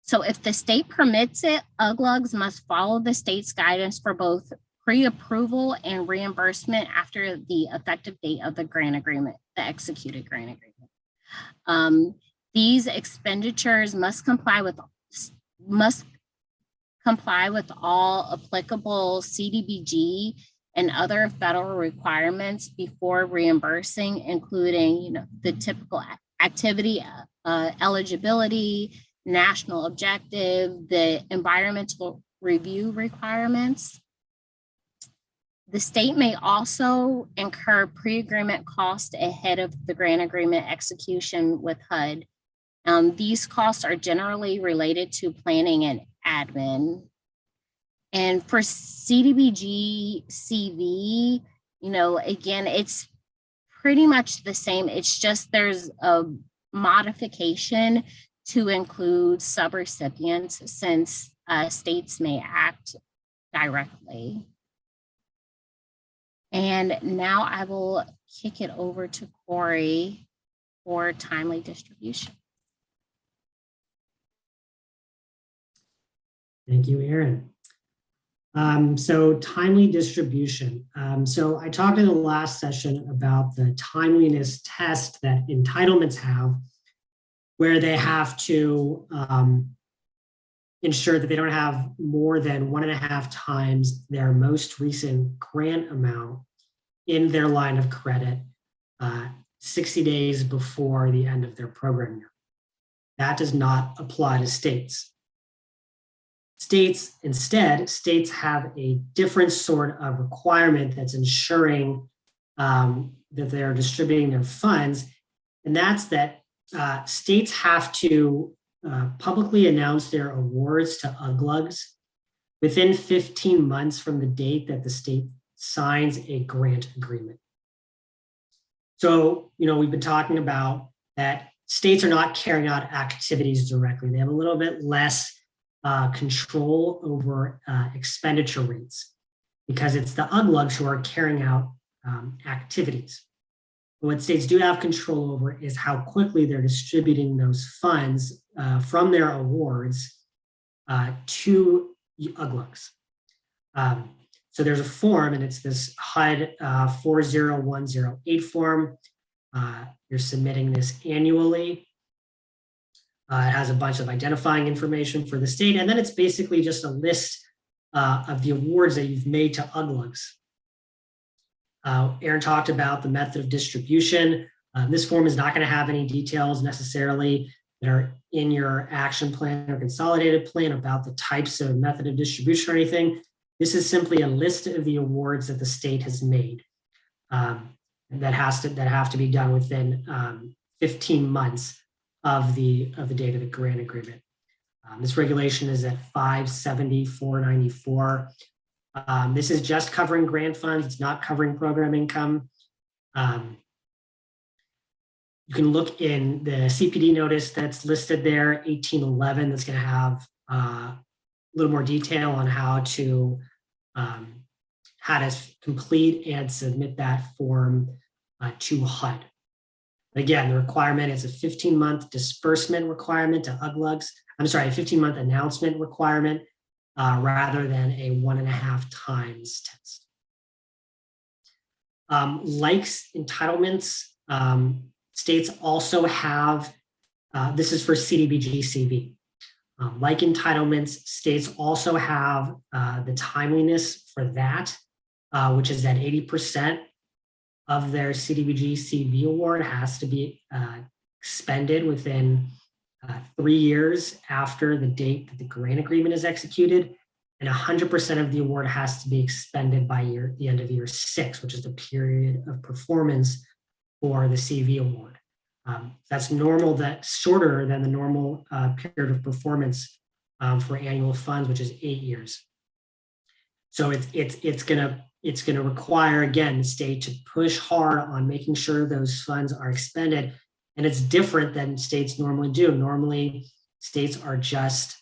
So if the state permits it, UGLUGs must follow the state's guidance for both pre-approval and reimbursement after the effective date of the grant agreement, the executed grant agreement. These expenditures must comply with all applicable CDBG and other federal requirements before reimbursing, including, the typical activity eligibility, national objective, the environmental review requirements. The state may also incur pre-agreement costs ahead of the grant agreement execution with HUD. These costs are generally related to planning and admin. And for CDBG-CV, again, it's pretty much the same. It's just there's a modification to include sub-recipients since states may act directly. And now I will kick it over to Corey for timely distribution. Thank you, Erin. So timely distribution. So I talked in the last session about the timeliness test that entitlements have, where they have to ensure that they don't have more than 1.5 times their most recent grant amount in their line of credit 60 days before the end of their program year. That does not apply to states. States have a different sort of requirement that's ensuring that they're distributing their funds, and that's that states have to publicly announce their awards to UGLUGs within 15 months from the date that the state signs a grant agreement. So, we've been talking about that states are not carrying out activities directly. They have a little bit less control over expenditure rates because it's the UGLUGs who are carrying out activities. But what states do have control over is how quickly they're distributing those funds from their awards to UGLUGs. So there's a form, and it's this HUD 40108 form. You're submitting this annually. It has a bunch of identifying information for the state, and then it's basically just a list of the awards that you've made to UGLUGs. Erin talked about the method of distribution. This form is not going to have any details necessarily that are in your action plan or consolidated plan about the types of method of distribution or anything. This is simply a list of the awards that the state has made that have to be done within 15 months of the date of the grant agreement. This regulation is at 570-494. This is just covering grant funds. It's not covering program income. You can look in the CPD notice that's listed there, 1811, that's going to have a little more detail on how to complete and submit that form to HUD. Again, the requirement is a 15-month disbursement requirement to UGLUGs. I'm sorry, a 15-month announcement requirement rather than a 1.5 times test. Like entitlements, states also have, this is for CDBG-CV. Like entitlements, states also have the timeliness for that, which is that 80% of their CDBG-CV award has to be expended within 3 years after the date that the grant agreement is executed, and 100% of the award has to be expended by the end of year 6, which is the period of performance for the CV award. That's normal, that's shorter than the normal period of performance for annual funds, which is 8 years. So it's gonna require, again, the state to push hard on making sure those funds are expended. And it's different than states normally do. Normally, states are just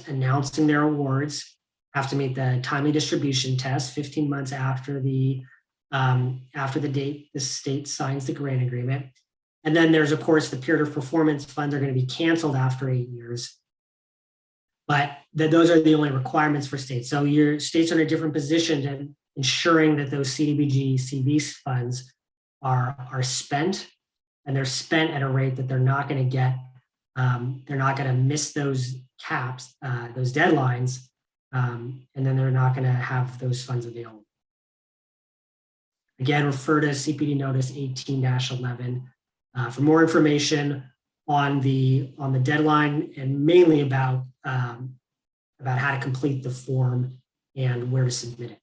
announcing their awards, have to meet the timely distribution test 15 months after the date the state signs the grant agreement. And then there's, of course, the period of performance funds are going to be canceled after 8 years. But those are the only requirements for states. So your states are in a different position in ensuring that those CDBG-CV funds are spent, and they're spent at a rate that they're not going to get, they're not going to miss those caps, those deadlines, and then they're not going to have those funds available. Again, refer to CPD Notice 18-11 for more information on the deadline, and mainly about how to complete the form and where to submit it.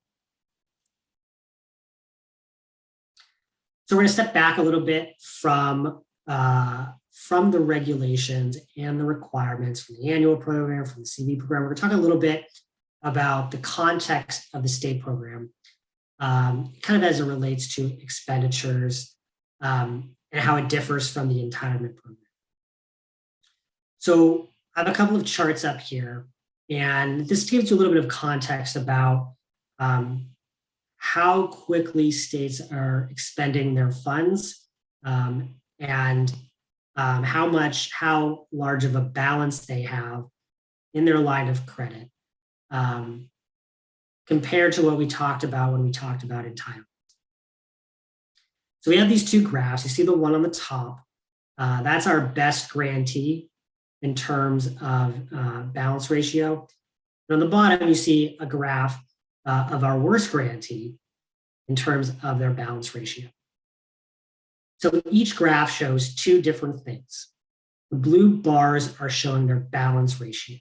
So we're going to step back a little bit from the regulations and the requirements from the annual program, from the CV program. We're going to talk a little bit about the context of the state program, kind of as it relates to expenditures, and how it differs from the entitlement program. So I have a couple of charts up here, and this gives you a little bit of context about how quickly states are expending their funds, and how large of a balance they have in their line of credit, compared to what we talked about when we talked about entitlements. So we have these two graphs. You see the one on the top, that's our best grantee in terms of balance ratio. And on the bottom, you see a graph of our worst grantee in terms of their balance ratio. So each graph shows two different things. The blue bars are showing their balance ratio.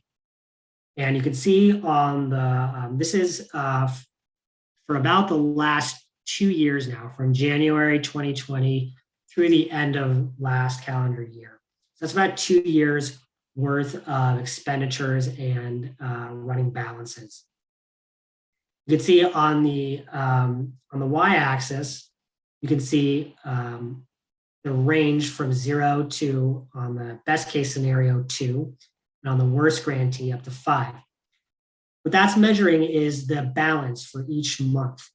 And you can see on the, this is for about the last 2 years now, from January 2020 through the end of last calendar year. So that's about 2 years worth of expenditures and running balances. You can see on the y-axis, you can see the range from 0 to, on the best case scenario, 2, and on the worst grantee up to 5. What that's measuring is the balance for each month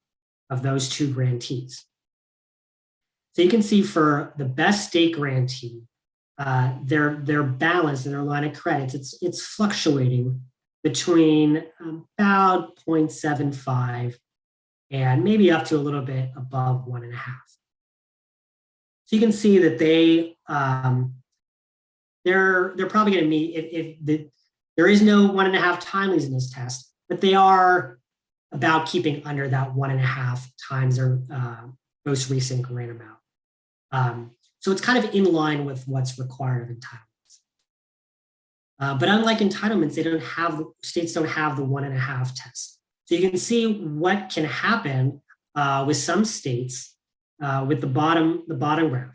of those two grantees. So you can see for the best state grantee, their balance in their line of credits, it's fluctuating between about 0.75 and maybe up to a little bit above 1.5. So you can see that they're probably going to meet, there is no 1.5 timelines in this test, but they are about keeping under that 1.5 times their most recent grant amount. So it's kind of in line with what's required of entitlements. But unlike entitlements, states don't have the 1.5 test. So you can see what can happen with some states with the bottom graph.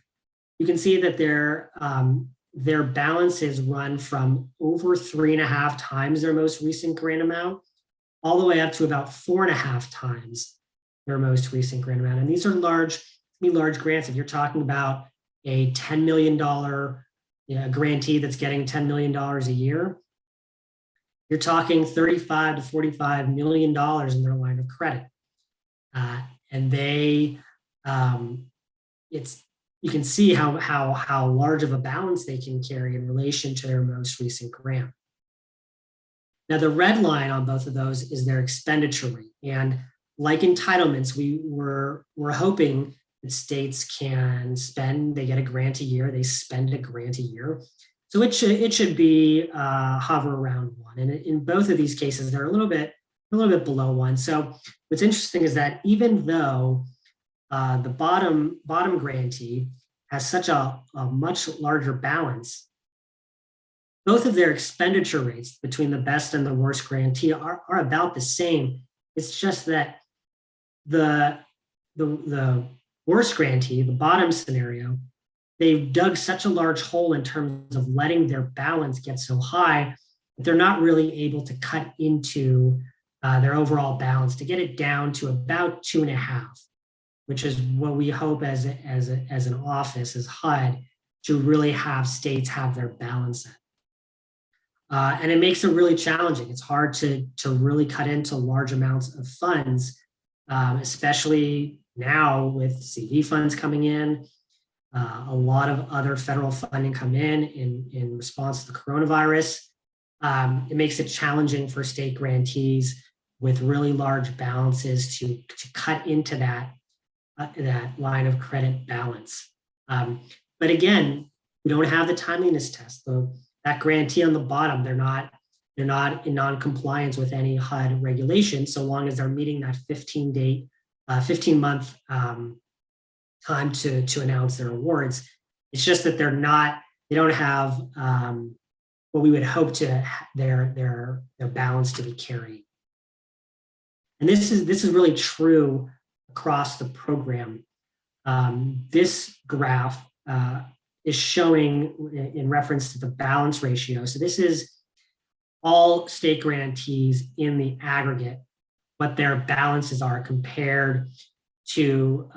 You can see that their balances run from over 3.5 times their most recent grant amount, all the way up to about 4.5 times their most recent grant amount. And these are large grants. If you're talking about a $10 million grantee that's getting $10 million a year, you're talking $35 to $45 million in their line of credit. And they, you can see how large of a balance they can carry in relation to their most recent grant. Now, the red line on both of those is their expenditure rate. And like entitlements, we're hoping that states can spend, they get a grant a year, they spend a grant a year. So it should be hover around 1. And in both of these cases, they're a little bit below 1. So what's interesting is that even though the bottom grantee has such a much larger balance, both of their expenditure rates between the best and the worst grantee are about the same. It's just that the worst grantee, the bottom scenario, they've dug such a large hole in terms of letting their balance get so high that they're not really able to cut into their overall balance, to get it down to about 2.5, which is what we hope as an office, as HUD, to really have states have their balance at. And it makes it really challenging. It's hard to really cut into large amounts of funds, especially now with CV funds coming in. A lot of other federal funding come in response to the coronavirus. It makes it challenging for state grantees with really large balances to cut into that line of credit balance. But again, we don't have the timeliness test. That grantee on the bottom, they're not in non-compliance with any HUD regulation, so long as they're meeting that 15-month time to announce their awards. It's just that they don't have what we would hope to their balance to be carried. And this is really true across the program. This graph is showing in reference to the balance ratio. So this is all state grantees in the aggregate, what their balances are compared to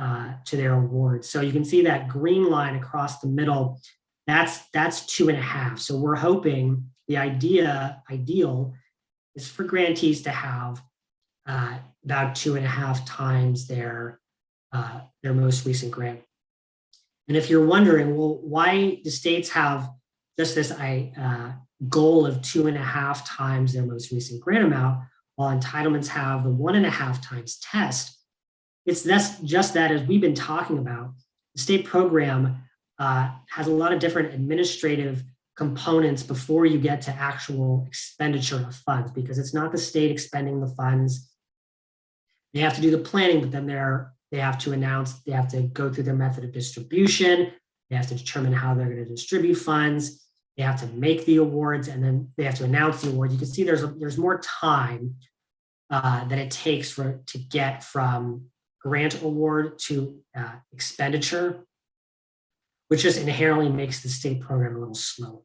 their awards. So you can see that green line across the middle, that's 2.5. So we're hoping the ideal is for grantees to have about 2.5 times their most recent grant. And if you're wondering, well, why do states have just this goal of 2.5 times their most recent grant amount, while entitlements have the 1.5 times test? That's just that, as we've been talking about, the state program has a lot of different administrative components before you get to actual expenditure of funds, because it's not the state expending the funds. They have to do the planning, but then they have to announce, they have to go through their method of distribution. They have to determine how they're going to distribute funds. They have to make the awards, and then they have to announce the award. You can see there's more time that it takes to get from grant award to expenditure, which just inherently makes the state program a little slow.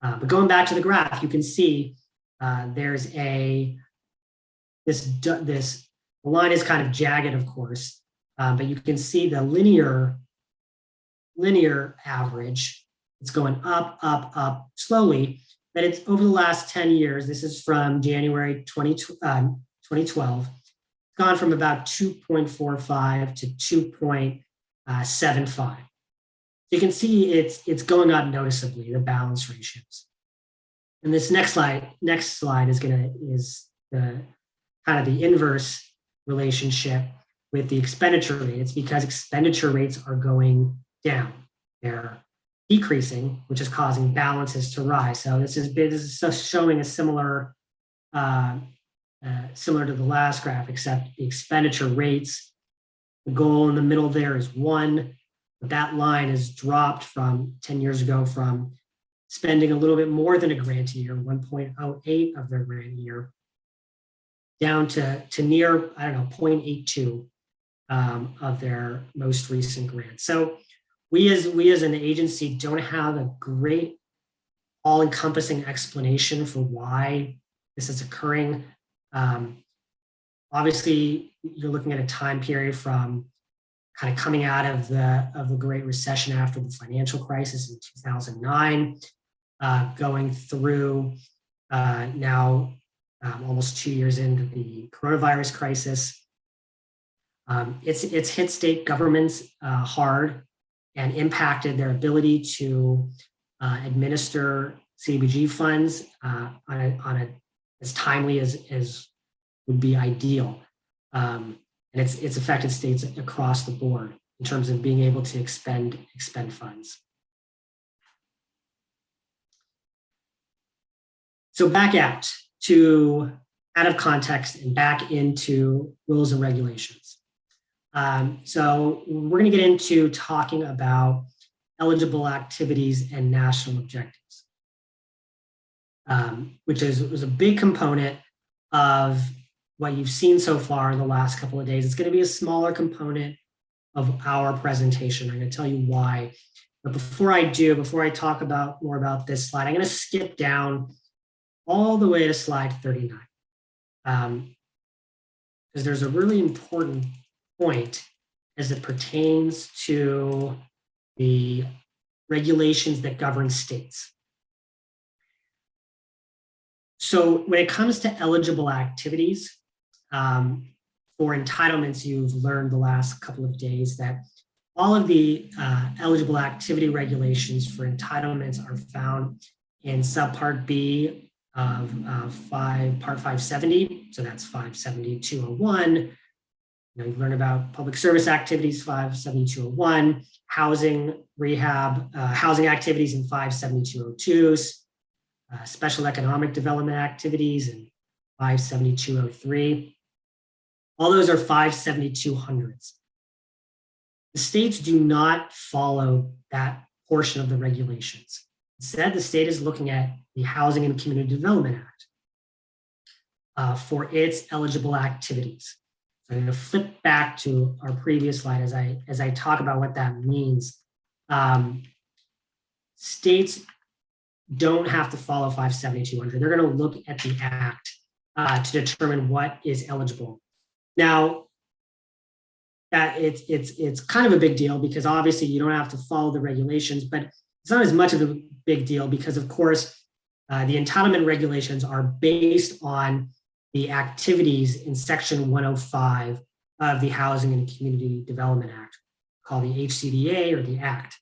But going back to the graph, you can see there's this the line is kind of jagged, of course, but you can see the linear average. It's going up slowly, but it's over the last 10 years. This is from January 2012. It's gone from about 2.45 to 2.75. You can see it's going up noticeably, the balance ratios. And this next slide is the kind of the inverse relationship with the expenditure rate. It's because expenditure rates are going down. They're decreasing, which is causing balances to rise. So this is showing a similar to the last graph, except the expenditure rates, the goal in the middle there is 1. But that line has dropped from 10 years ago from spending a little bit more than a grant a year, 1.08 of their grant a year, down to near, 0.82 of their most recent grant. So we as an agency don't have a great all-encompassing explanation for why this is occurring. Obviously, you're looking at a time period from kind of coming out of the Great Recession after the financial crisis in 2009, going through now almost 2 years into the coronavirus crisis. It's hit state governments hard and impacted their ability to administer CDBG funds as timely as would be ideal. And it's affected states across the board in terms of being able to expend funds. So back out of context and back into rules and regulations. So we're going to get into talking about eligible activities and national objectives, which was a big component of what you've seen so far in the last couple of days. It's going to be a smaller component of our presentation. I'm going to tell you why. But before I talk more about this slide, I'm going to skip down all the way to slide 39. because there's a really important point as it pertains to the regulations that govern states. So when it comes to eligible activities, for entitlements, you've learned the last couple of days that all of the eligible activity regulations for entitlements are found in subpart B of part 570. So that's 570-201. You've learned about public service activities, 570-201, housing, rehab, housing activities in 570-202, special economic development activities in 570-203. All those are 570-200s. The states do not follow that portion of the regulations. Instead, the state is looking at the Housing and Community Development Act for its eligible activities. So I'm going to flip back to our previous slide as I talk about what that means. States don't have to follow 570-200. They're going to look at the act to determine what is eligible. Now, that it's kind of a big deal because obviously you don't have to follow the regulations, but it's not as much of a big deal because, of course, the entitlement regulations are based on the activities in Section 105 of the Housing and Community Development Act, called the HCDA or the Act.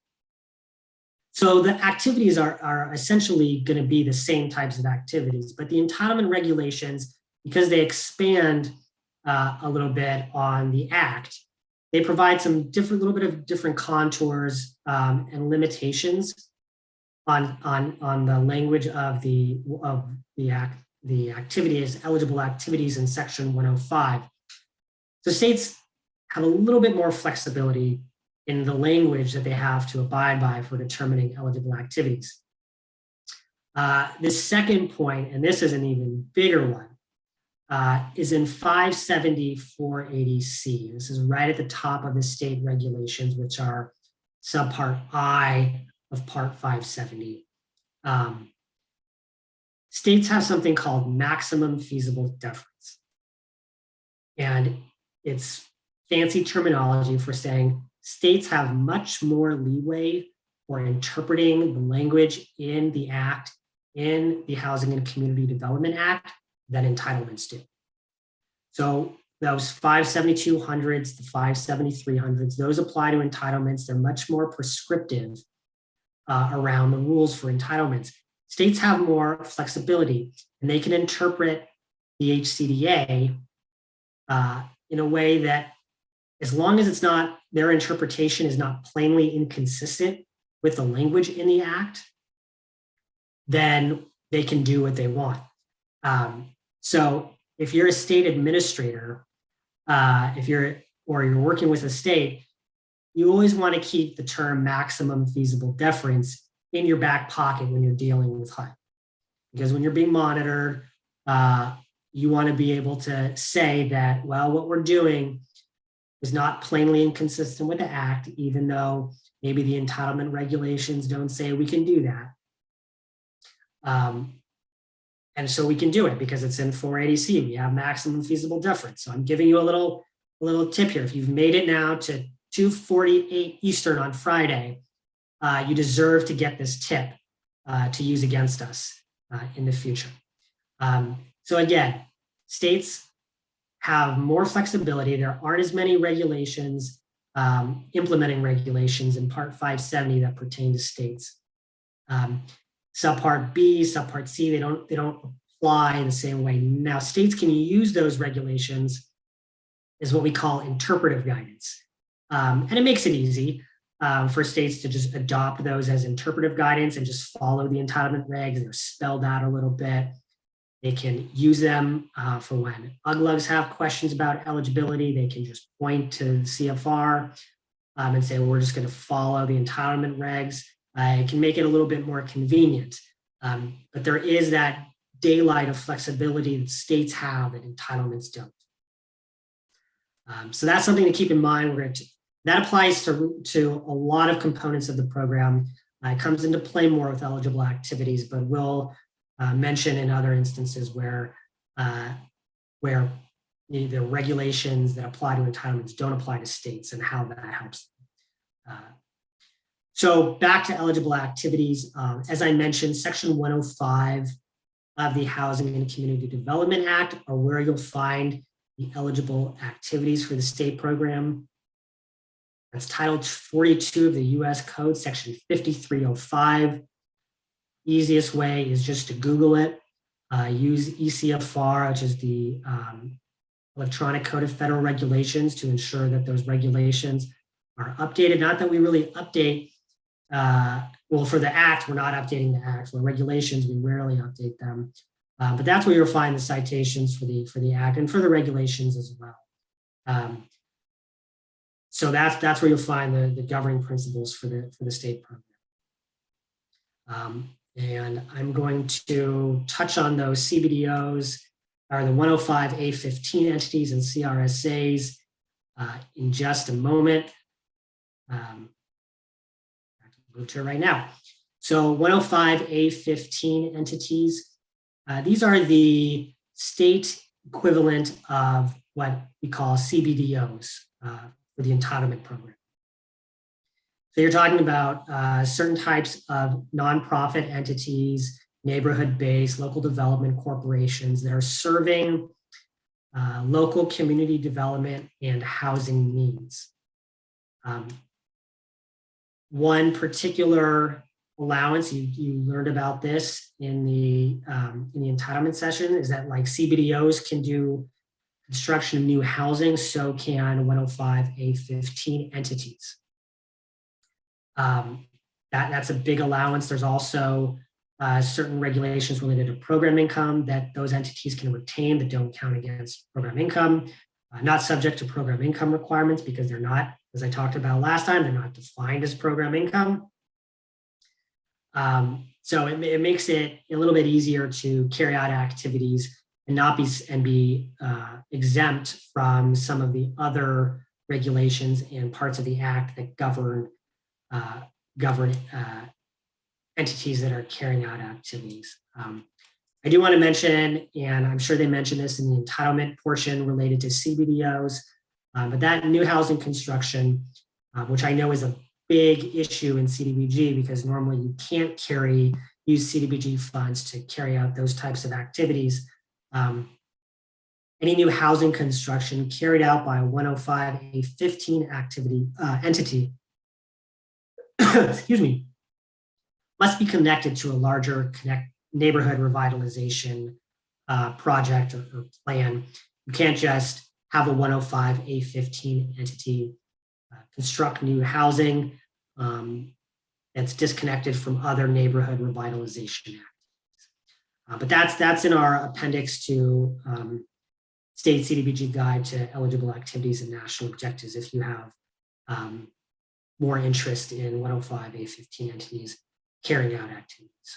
So the activities are essentially going to be the same types of activities, but the entitlement regulations, because they expand a little bit on the Act, they provide some little bit of different contours and limitations on the language of the Act, the activities, eligible activities in Section 105. So states have a little bit more flexibility in the language that they have to abide by for determining eligible activities. The second point, and this is an even bigger one, is in 570-480C. This is right at the top of the state regulations, which are subpart I of part 570. States have something called maximum feasible deference. And it's fancy terminology for saying states have much more leeway for interpreting the language in the Act, in the Housing and Community Development Act, than entitlements do. So those 570-200s, the 570-300s, those apply to entitlements. They're much more prescriptive around the rules for entitlements. States have more flexibility and they can interpret the HCDA in a way that, as long as it's not, their interpretation is not plainly inconsistent with the language in the Act, then they can do what they want. So if you're a state administrator, you're working with a state, you always want to keep the term maximum feasible deference in your back pocket when you're dealing with HUD. Because when you're being monitored, you want to be able to say that, well, what we're doing is not plainly inconsistent with the Act, even though maybe the entitlement regulations don't say we can do that. And so we can do it because it's in 480C. We have maximum feasible deference. So I'm giving you a little tip here. If you've made it now to 2:48 Eastern on Friday, you deserve to get this tip to use against us in the future. So again, states have more flexibility. There aren't as many regulations, implementing regulations in Part 570 that pertain to states. Subpart B, Subpart C, they don't apply in the same way. Now, states can use those regulations as what we call interpretive guidance. And it makes it easy for states to just adopt those as interpretive guidance and just follow the entitlement regs. They're spelled out a little bit. They can use them for when UGLUGs have questions about eligibility. They can just point to the CFR and say, well, we're just going to follow the entitlement regs. It can make it a little bit more convenient. But there is that daylight of flexibility that states have that entitlements don't. So that's something to keep in mind. That applies to a lot of components of the program. It comes into play more with eligible activities, but we'll mention in other instances where where the regulations that apply to entitlements don't apply to states and how that helps. So back to eligible activities. As I mentioned, Section 105 of the Housing and Community Development Act are where you'll find the eligible activities for the state program. That's Title 42 of the US Code, Section 5305. Easiest way is just to Google it. Use ECFR, which is the Electronic Code of Federal Regulations, to ensure that those regulations are updated. Not that we really update, well, for the act, we're not updating the act. For regulations, we rarely update them. But that's where you'll find the citations for the act and for the regulations as well. So that's where you'll find the governing principles for the state program. And I'm going to touch on those CBDOs, or the 105A15 entities and CRSAs in just a moment. Move to it right now. So 105A15 entities, these are the state equivalent of what we call CBDOs for the entitlement program. So you're talking about certain types of nonprofit entities, neighborhood-based local development corporations that are serving local community development and housing needs. One particular allowance, you learned about this in the entitlement session, is that like CBDOs can do construction of new housing, so can 105A15 entities. That's a big allowance. There's also certain regulations related to program income that those entities can retain that don't count against program income, not subject to program income requirements because they're not, as I talked about last time, they're not defined as program income. So it makes it a little bit easier to carry out activities and be exempt from some of the other regulations and parts of the act that govern entities that are carrying out activities. I do want to mention, and I'm sure they mentioned this in the entitlement portion related to CBDOs, but that new housing construction, which I know is a big issue in CDBG because normally you can't use CDBG funds to carry out those types of activities. Any new housing construction carried out by a 105A15 entity, excuse me, must be connected to a larger neighborhood revitalization project or plan. You can't just have a 105A15 entity construct new housing that's disconnected from other neighborhood revitalization activities. But that's in our appendix to State CDBG Guide to Eligible Activities and National Objectives if you have more interest in 105A15 entities carrying out activities.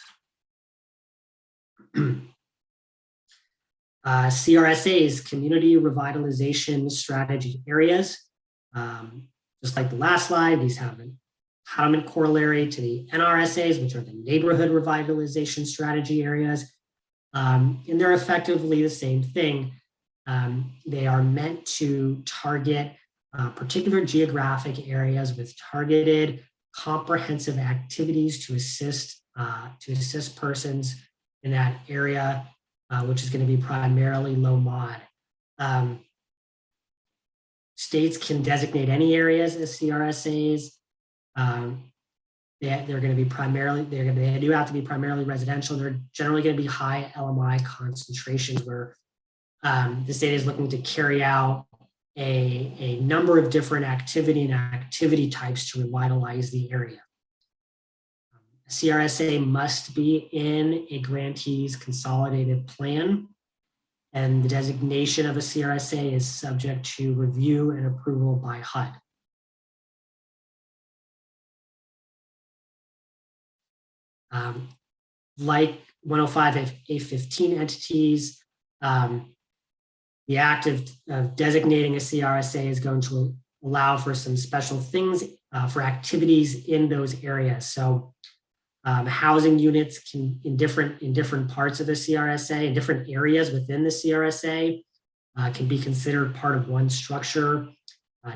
CRSAs, Community Revitalization Strategy Areas. Just like the last slide, these have an entitlement corollary to the NRSAs, which are the Neighborhood Revitalization Strategy Areas. And they're effectively the same thing. They are meant to target particular geographic areas with targeted comprehensive activities to assist persons in that area, which is going to be primarily low mod. States can designate any areas as CRSAs. They're going to be they do have to be primarily residential. They're generally going to be high LMI concentrations where the state is looking to carry out a number of different activity types to revitalize the area. A CRSA must be in a grantee's consolidated plan, and the designation of a CRSA is subject to review and approval by HUD. Like 105A15 entities, the act of designating a CRSA is going to allow for some special things for activities in those areas. So housing units can in different parts of the CRSA, in different areas within the CRSA, can be considered part of one structure.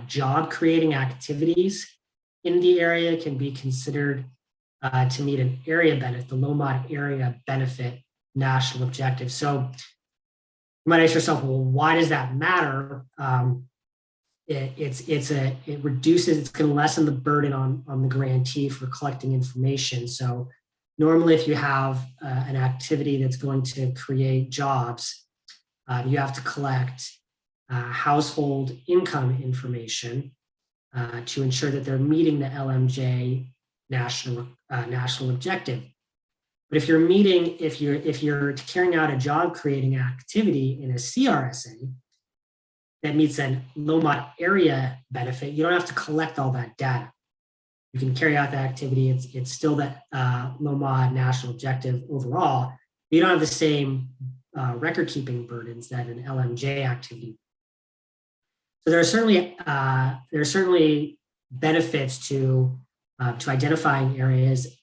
Job creating activities in the area can be considered to meet an area benefit, the low-mod area benefit national objective. So you might ask yourself, well, why does that matter? It reduces, it's going to lessen the burden on the grantee for collecting information. So normally if you have an activity that's going to create jobs, you have to collect household income information to ensure that they're meeting the LMJ national objective. But if you're carrying out a job creating activity in a CRSA that meets a low-mod area benefit, you don't have to collect all that data. You can carry out the activity. It's still that low-mod national objective overall. But you don't have the same record keeping burdens that an LMJ activity. So there are certainly benefits to identifying areas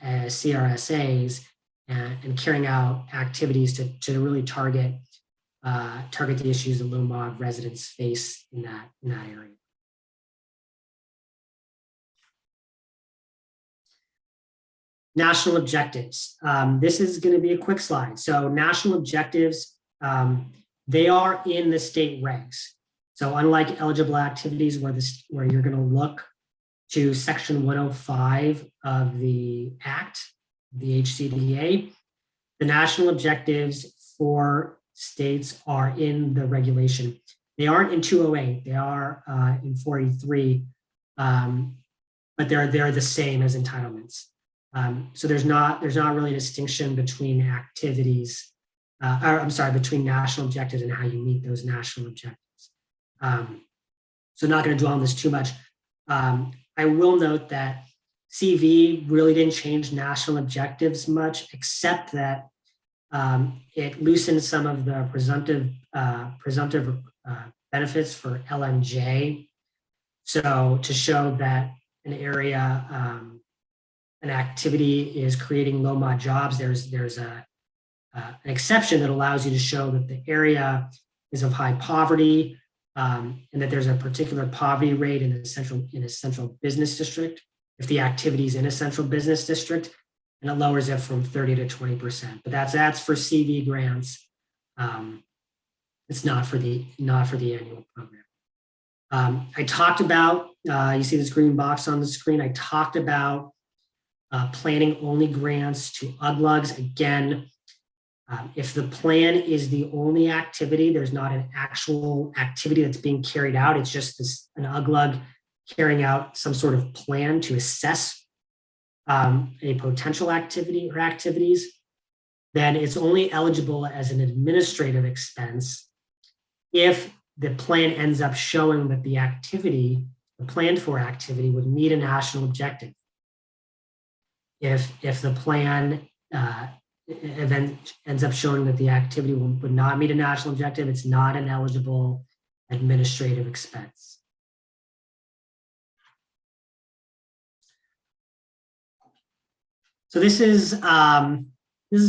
as CRSAs and carrying out activities to really target the issues that low-mod residents face in that area. National objectives. This is going to be a quick slide. So national objectives, they are in the state regs. So unlike eligible activities where you're going to look to section 105 of the Act, the HCDA, the national objectives for states are in the regulation. They aren't in 208, they are in 483, but they're the same as entitlements. So there's not really a distinction between activities, between national objectives and how you meet those national objectives. So not going to dwell on this too much. I will note that CV really didn't change national objectives much, except that it loosened some of the presumptive benefits for LMJ. So to show that an area, an activity is creating low-mod jobs, there's an exception that allows you to show that the area is of high poverty, and that there's a particular poverty rate in a central business district. If the activity is in a central business district, and it lowers it from 30 to 20%. But that's for CV grants. It's not for the annual program. I talked about, you see this green box on the screen. I talked about planning only grants to UGLUGs. Again, if the plan is the only activity, there's not an actual activity that's being carried out. It's just an UGLUG carrying out some sort of plan to assess a potential activity or activities, then it's only eligible as an administrative expense if the plan ends up showing that the activity, the planned for activity, would meet a national objective. If the plan event ends up showing that the activity would not meet a national objective, it's not an eligible administrative expense. So this is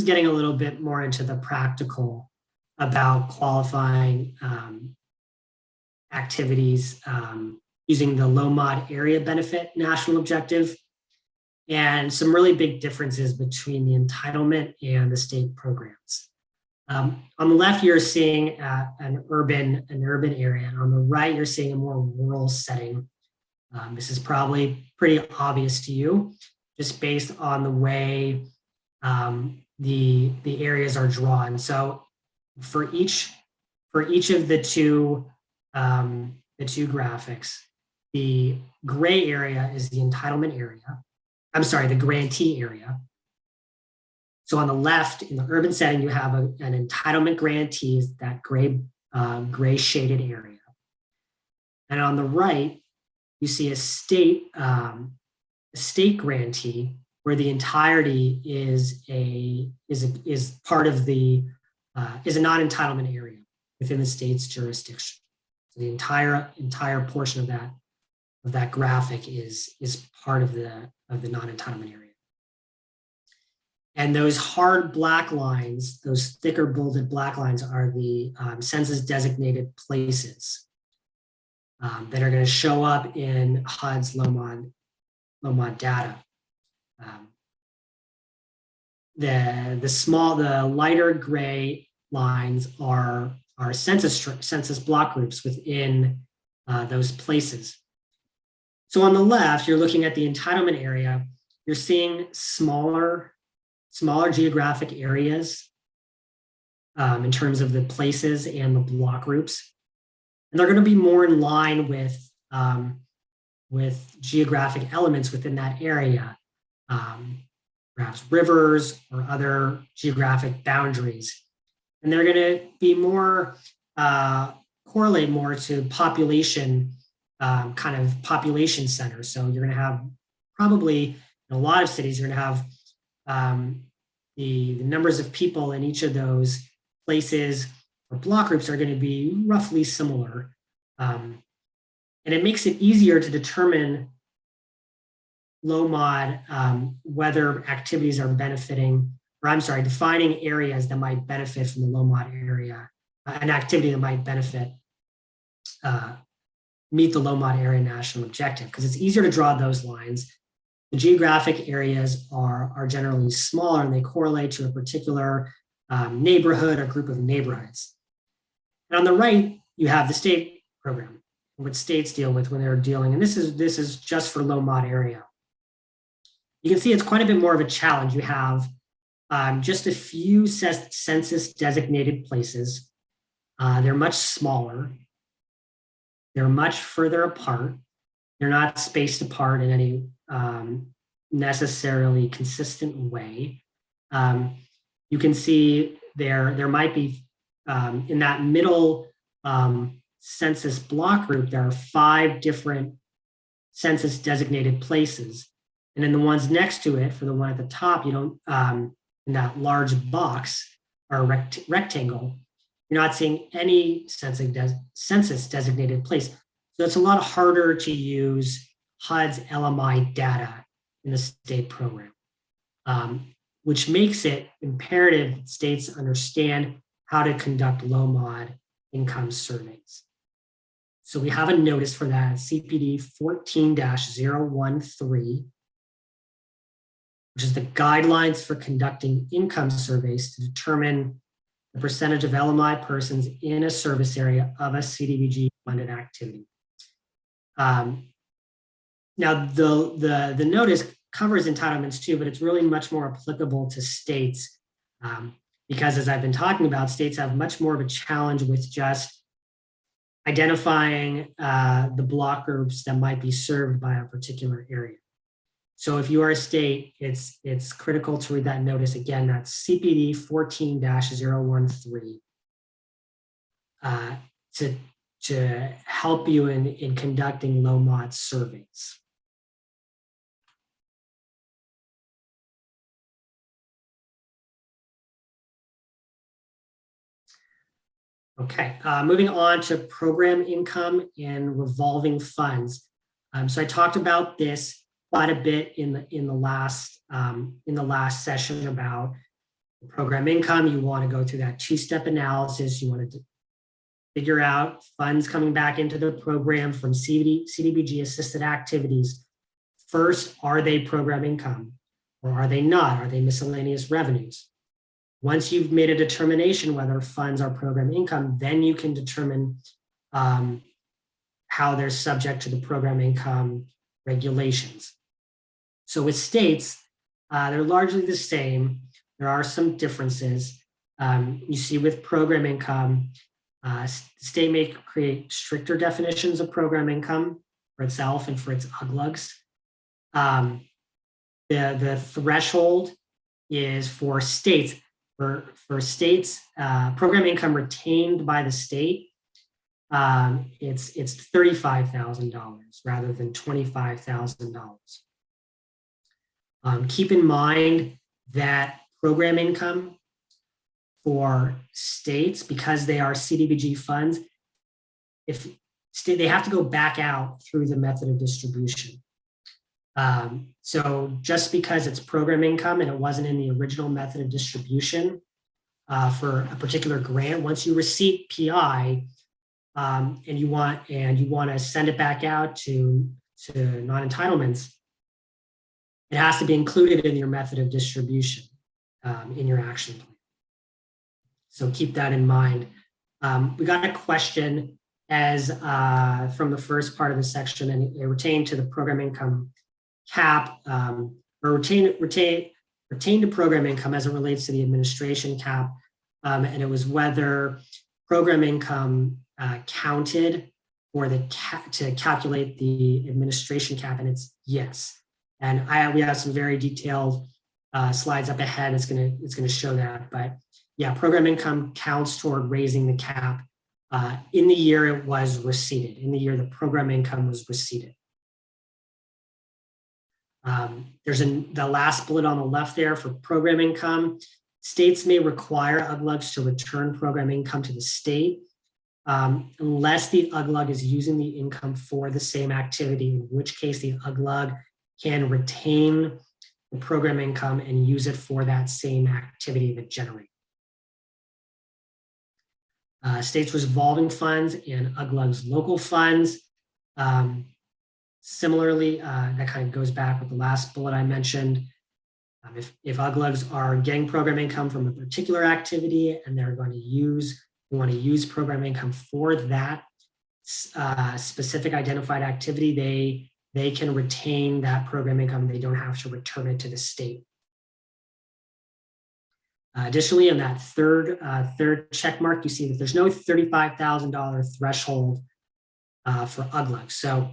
getting a little bit more into the practical about qualifying activities using the low-mod area benefit national objective, and some really big differences between the entitlement and the state programs. On the left, you're seeing an urban area, and on the right, you're seeing a more rural setting. This is probably pretty obvious to you, just based on the way the areas are drawn. So for each of the two graphics, the gray area is the entitlement area. I'm sorry, the grantee area. So on the left, in the urban setting, you have an entitlement grantee, that gray shaded area. And on the right, you see a state grantee where the entirety is a non-entitlement area within the state's jurisdiction. So the entire portion of that graphic is part of the non-entitlement area. And those hard black lines, those thicker bolded black lines, are the census designated places that are going to show up in HUD's LOMOD data. The lighter gray lines are census block groups within those places. So on the left, you're looking at the entitlement area. You're seeing smaller geographic areas in terms of the places and the block groups. And they're going to be more in line with geographic elements within that area, perhaps rivers or other geographic boundaries. And they're going to be more, correlate more to population, kind of population centers. So you're going to have probably, in a lot of cities, you're going to have the numbers of people in each of those places or block groups are going to be roughly similar. And it makes it easier to determine LOMOD whether activities are benefiting, or I'm sorry, defining areas that might benefit from the LOMOD area, an activity that might benefit, meet the LOMOD area national objective, because it's easier to draw those lines. The geographic areas are generally smaller and they correlate to a particular neighborhood or group of neighborhoods. And on the right, you have the state program, what states deal with when they're dealing, and this is just for LOMOD area. You can see it's quite a bit more of a challenge. You have just a few census designated places. They're much smaller. They're much further apart. They're not spaced apart in any necessarily consistent way. You can see there might be, in that middle census block group, there are 5 different census designated places. And then the ones next to it, for the one at the top, you don't, in that large box or rectangle, you're not seeing any census designated place. So it's a lot harder to use HUD's LMI data in the state program, which makes it imperative that states understand how to conduct LOMOD income surveys. So we have a notice for that, CPD 14-013, which is the guidelines for conducting income surveys to determine the percentage of LMI persons in a service area of a CDBG funded activity. Now the notice covers entitlements too, but it's really much more applicable to states because, as I've been talking about, states have much more of a challenge with just identifying the block groups that might be served by a particular area. So if you are a state, it's critical to read that notice. Again, that's CPD 14-013 to help you in conducting LOMOD surveys. Okay, moving on to program income and revolving funds. So I talked about this quite a bit in the last session about the program income. You want to go through that 2-step analysis. You want to figure out funds coming back into the program from CDBG assisted activities. First, are they program income or are they not? Are they miscellaneous revenues? Once you've made a determination whether funds are program income, then you can determine how they're subject to the program income regulations. So with states, they're largely the same. There are some differences. You see with program income, state may create stricter definitions of program income for itself and for its UGLUGs. The threshold is for states. For states, program income retained by the state, it's $35,000 rather than $25,000. Keep in mind that program income for states, because they are CDBG funds, they have to go back out through the method of distribution. So just because it's program income and it wasn't in the original method of distribution for a particular grant, once you receive PI and you want to send it back out to non-entitlements, it has to be included in your method of distribution in your action plan. So keep that in mind. We got a question as from the first part of the section, and it pertained to the program income cap, or retain to program income as it relates to the administration cap, and it was whether program income counted for to calculate the administration cap, and it's yes. And we have some very detailed slides up ahead. It's gonna show that, but yeah, program income counts toward raising the cap in the year it was receipted, in the year the program income was receipted. There's the last bullet on the left there for program income. States may require UGLUGs to return program income to the state unless the UGLUG is using the income for the same activity, in which case the UGLUG can retain the program income and use it for that same activity that generates. States revolving funds and UGLUG's local funds. Similarly, that kind of goes back with the last bullet I mentioned. If UGLUGs are getting program income from a particular activity and they're going to want to use program income for that specific identified activity, they can retain that program income. They don't have to return it to the state. Additionally, in that third check mark, you see that there's no $35,000 threshold for UGLUGs. So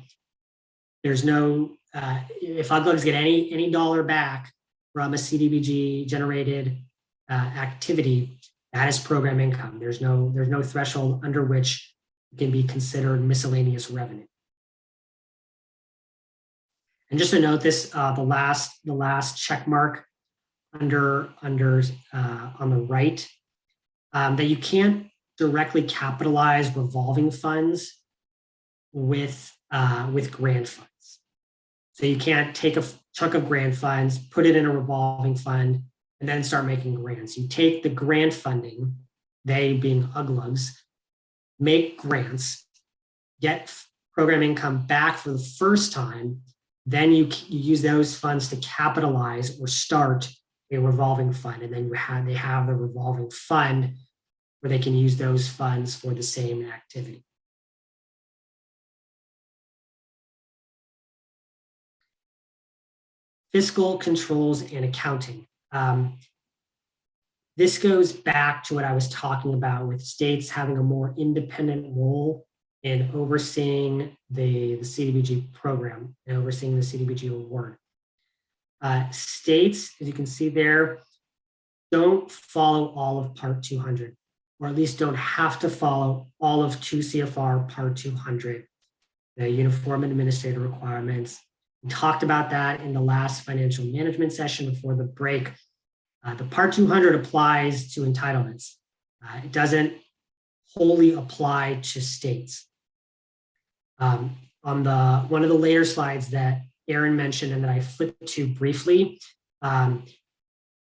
there's no, if UGLUGs get any dollar back from a CDBG generated activity, that is program income. There's no threshold under which it can be considered miscellaneous revenue. And just to note this, the last check mark on the right, that you can't directly capitalize revolving funds with grant funds. So you can't take a chunk of grant funds, put it in a revolving fund, and then start making grants. You take the grant funding, they being UGLUGs, make grants, get program income back for the first time, then you use those funds to capitalize or start a revolving fund, and then they have the revolving fund where they can use those funds for the same activity. Fiscal controls and accounting. This goes back to what I was talking about with states having a more independent role in overseeing the CDBG program and overseeing the CDBG award. States, as you can see there, don't follow all of Part 200, or at least don't have to follow all of 2 CFR Part 200, the Uniform Administrative Requirements. We talked about that in the last financial management session before the break. The Part 200 applies to entitlements. It doesn't wholly apply to states. On one of the later slides that Aaron mentioned and that I flipped to briefly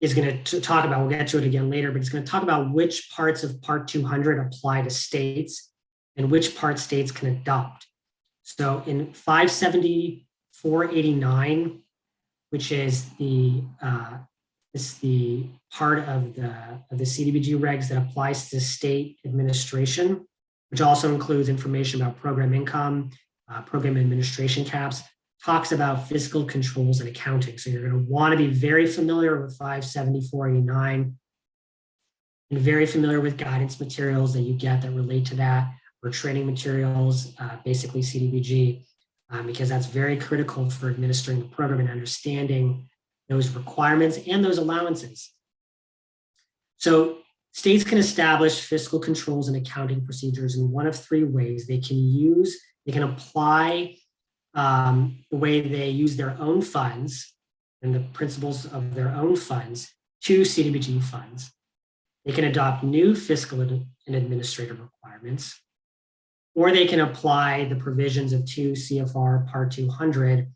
is going to talk about, we'll get to it again later, but it's going to talk about which parts of Part 200 apply to states and which parts states can adopt. So in 57489, which is the part of the CDBG regs that applies to state administration, which also includes information about program income, program administration caps, talks about fiscal controls and accounting. So you're going to want to be very familiar with 57489 and very familiar with guidance materials that you get that relate to that, or training materials, basically CDBG, because that's very critical for administering the program and understanding those requirements and those allowances. So states can establish fiscal controls and accounting procedures in one of 3 ways. They can apply the way they use their own funds and the principles of their own funds to CDBG funds. They can adopt new fiscal and administrative requirements, or they can apply the provisions of 2 CFR Part 200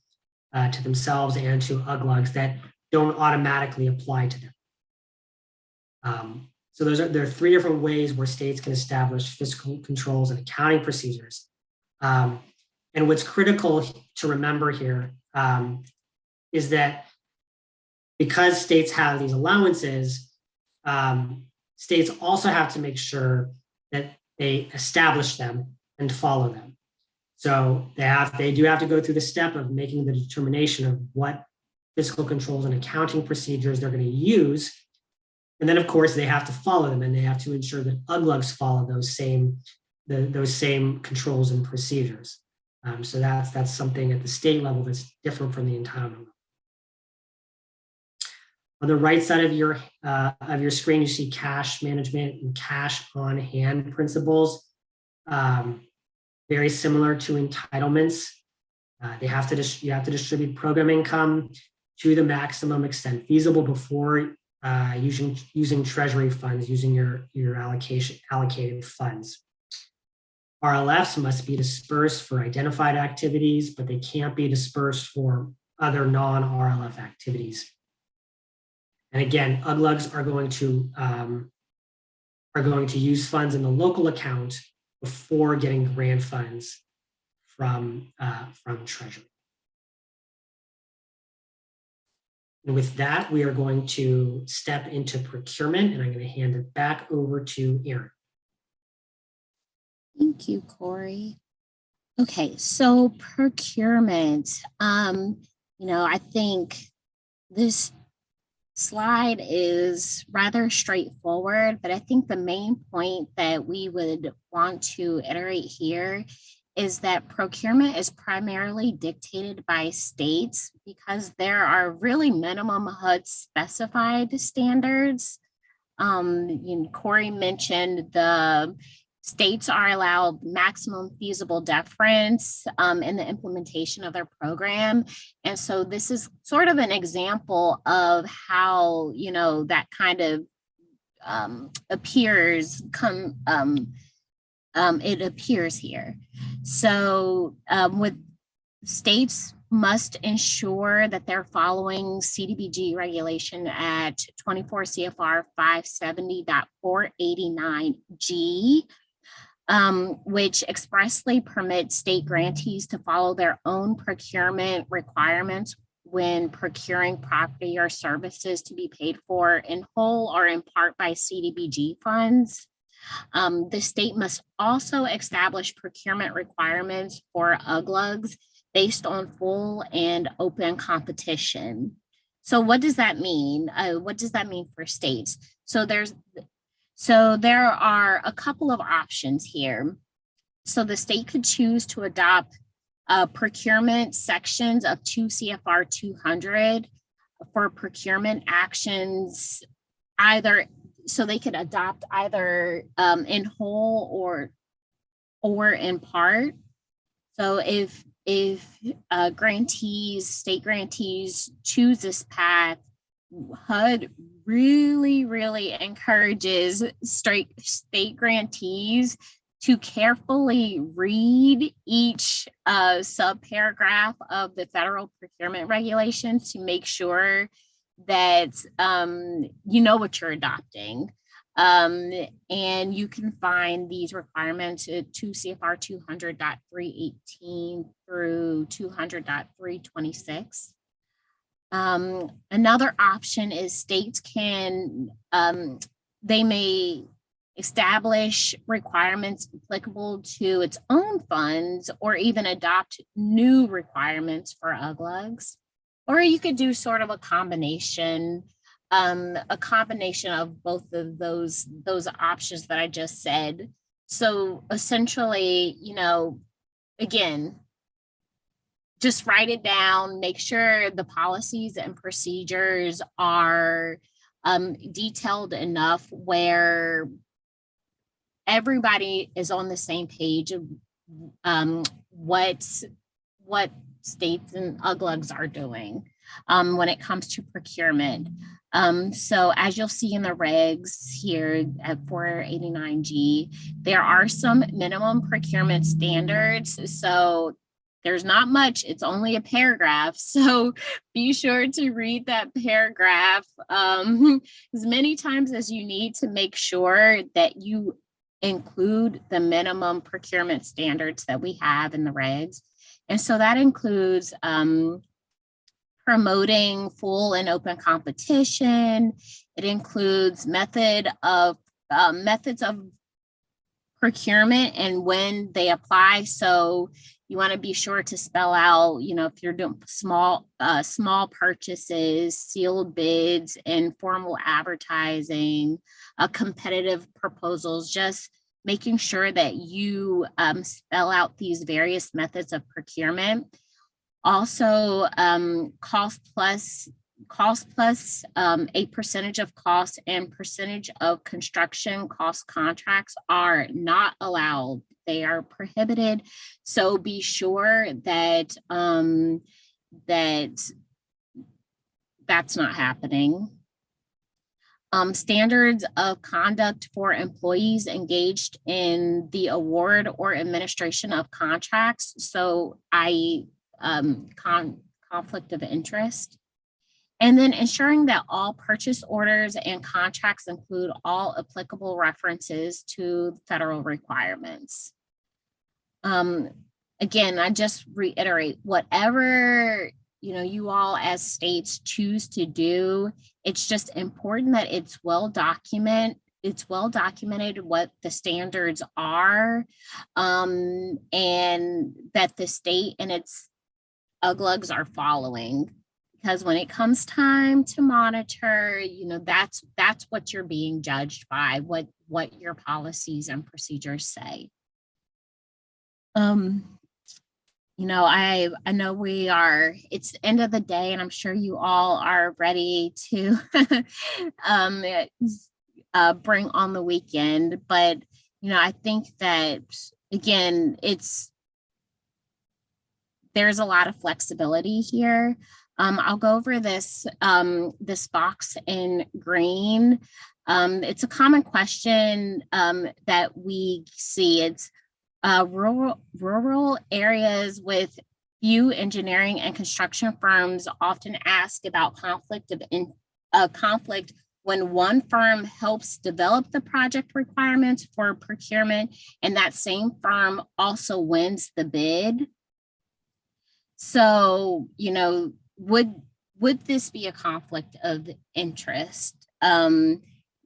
to themselves and to UGLUGs that don't automatically apply to them. So there are three different ways where states can establish fiscal controls and accounting procedures. And what's critical to remember here is that because states have these allowances, states also have to make sure that they establish them and follow them. So they do have to go through the step of making the determination of what fiscal controls and accounting procedures they're going to use. And then, of course, they have to follow them, and they have to ensure that UGLUGs follow those same controls and procedures. So that's something at the state level that's different from the entitlement level. On the right side of your screen, you see cash management and cash on hand principles. Very similar to entitlements. You have to distribute program income to the maximum extent feasible before using treasury funds, using your allocated funds. RLFs must be dispersed for identified activities, but they can't be dispersed for other non-RLF activities. And again, UGLUGs are going to use funds in the local account before getting grant funds from Treasury. And with that, we are going to step into procurement, and I'm going to hand it back over to Erin. Thank you, Corey. Okay, so procurement. I think this slide is rather straightforward, but I think the main point that we would want to iterate here is that procurement is primarily dictated by states because there are really minimum HUD specified standards. Corey mentioned the states are allowed maximum feasible deference in the implementation of their program. And so this is sort of an example of how, that kind of appears it appears here. So with states must ensure that they're following CDBG regulation at 24 CFR 570.489G, which expressly permits state grantees to follow their own procurement requirements when procuring property or services to be paid for in whole or in part by CDBG funds. The state must also establish procurement requirements for UGLUGs based on full and open competition. So what does that mean? What does that mean for states? So there are a couple of options here. So the state could choose to adopt procurement sections of 2 CFR 200 for procurement actions, so they could adopt either in whole or in part. So if state grantees choose this path, HUD really encourages state grantees to carefully read each subparagraph of the federal procurement regulations to make sure that you know what you're adopting. And you can find these requirements at 2 CFR 200.318 through 200.326. Another option is states can, they may establish requirements applicable to its own funds or even adopt new requirements for UGLUGs. Or you could do sort of a combination of both of those options that I just said. So essentially, again, just write it down, make sure the policies and procedures are detailed enough where everybody is on the same page of what states and UGLUGs are doing when it comes to procurement. So as you'll see in the regs here at 489G, there are some minimum procurement standards. So there's not much, it's only a paragraph. So be sure to read that paragraph as many times as you need to make sure that you include the minimum procurement standards that we have in the regs. And so that includes promoting full and open competition. It includes methods of procurement and when they apply. So you want to be sure to spell out, if you're doing small purchases, sealed bids, informal advertising, competitive proposals, just making sure that you spell out these various methods of procurement. Also, cost plus a percentage of cost and percentage of construction cost contracts are not allowed. They are prohibited. So be sure that that's not happening. Standards of conduct for employees engaged in the award or administration of contracts. So conflict of interest. And then ensuring that all purchase orders and contracts include all applicable references to federal requirements. Again, I just reiterate, whatever you all as states choose to do, it's just important that it's well documented what the standards are, and that the state and its UGLUGs are following. Because when it comes time to monitor, that's what you're being judged by, what your policies and procedures say. I know it's the end of the day, and I'm sure you all are ready to bring on the weekend. But, I think that, again, there's a lot of flexibility here. I'll go over this box in green. It's a common question that we see. It's rural areas with few engineering and construction firms often ask about conflict when one firm helps develop the project requirements for procurement and that same firm also wins the bid. So, would this be a conflict of interest?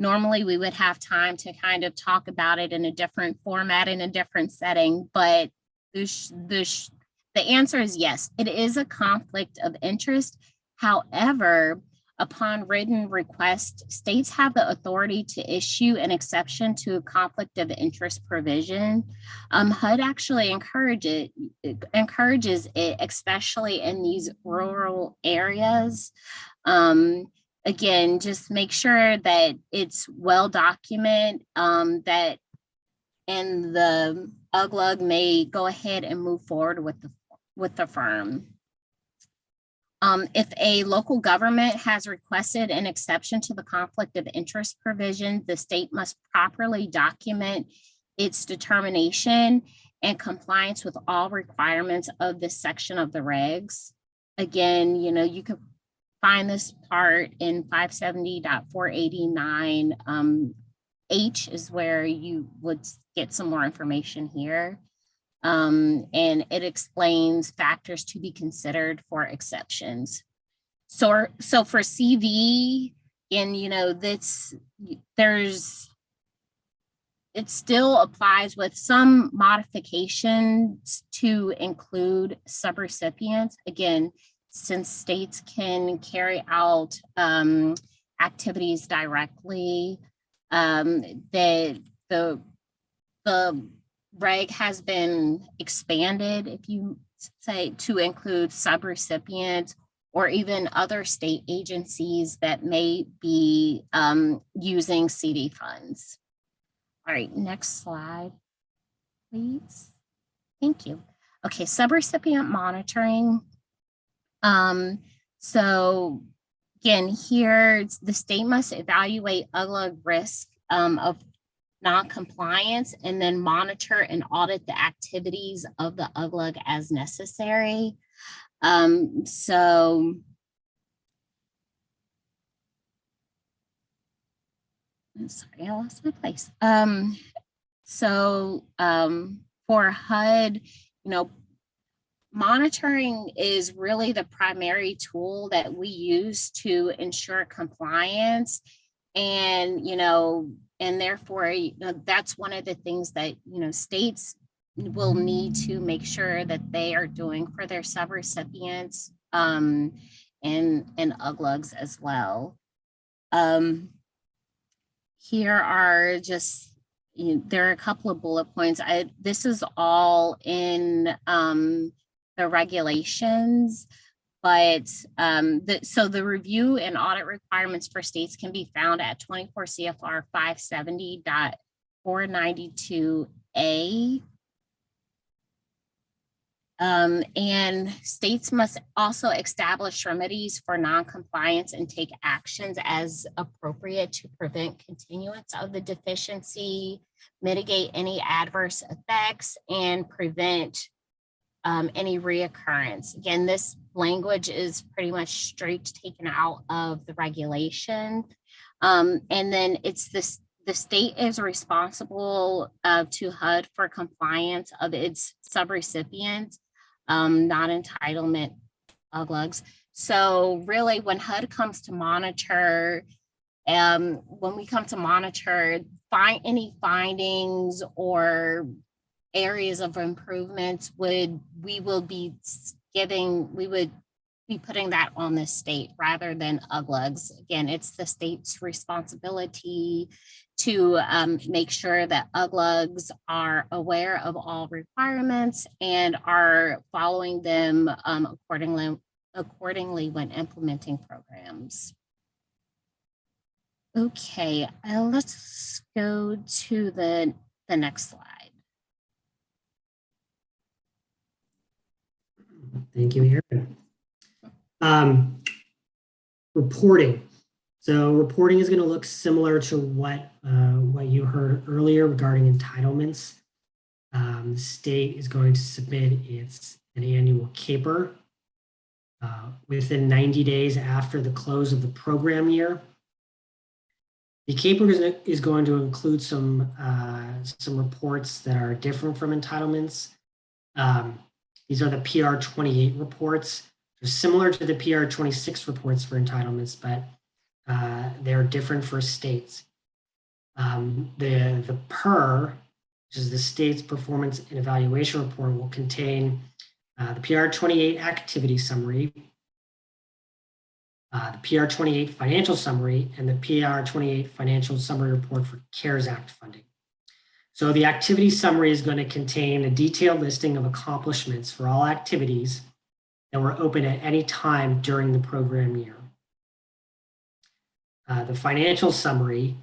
Normally, we would have time to kind of talk about it in a different format, in a different setting, but the answer is yes, it is a conflict of interest. However, upon written request, states have the authority to issue an exception to a conflict of interest provision. HUD actually encourages it, especially in these rural areas. Again, just make sure that it's well documented, that and the UGLUG may go ahead and move forward with the firm. If a local government has requested an exception to the conflict of interest provision, the state must properly document its determination and compliance with all requirements of this section of the regs. Again, you could find this part in 570.489. H is where you would get some more information here. And it explains factors to be considered for exceptions. So for CV, and it still applies with some modifications to include subrecipients. Again, since states can carry out activities directly, the reg has been expanded, if you say, to include subrecipients or even other state agencies that may be using CD funds. All right, next slide, please. Thank you. Okay, subrecipient monitoring. So again, here the state must evaluate UGLUG risk of non-compliance, and then monitor and audit the activities of the UGLUG as necessary. Sorry, I lost my place. For HUD, monitoring is really the primary tool that we use to ensure compliance. And, and therefore, that's one of the things that, states will need to make sure that they are doing for their subrecipients and UGLUGs as well. Here are just, there are a couple of bullet points. This is all in the regulations, but so the review and audit requirements for states can be found at 24 CFR 570.492A. And states must also establish remedies for non-compliance and take actions as appropriate to prevent continuance of the deficiency, mitigate any adverse effects, and prevent any reoccurrence. Again, this language is pretty much straight taken out of the regulation. And then it's this, the state is responsible to HUD for compliance of its subrecipients, non-entitlement UGLUGs. So really when HUD comes to monitor, when we come to monitor, find any findings or areas of improvements, we would be putting that on the state rather than UGLUGs. Again, it's the state's responsibility to make sure that UGLUGs are aware of all requirements and are following them accordingly when implementing programs. Okay, let's go to the next slide. Thank you, Erin. Reporting. So reporting is going to look similar to what you heard earlier regarding entitlements. The state is going to submit an annual CAPER within 90 days after the close of the program year. The CAPER is going to include some reports that are different from entitlements. These are the PR28 reports. They're similar to the PR26 reports for entitlements, but they're different for states. The PER, which is the state's performance and evaluation report, will contain the PR28 activity summary, the PR28 financial summary, and the PR28 financial summary report for CARES Act funding. So the activity summary is going to contain a detailed listing of accomplishments for all activities that were open at any time during the program year. The financial summary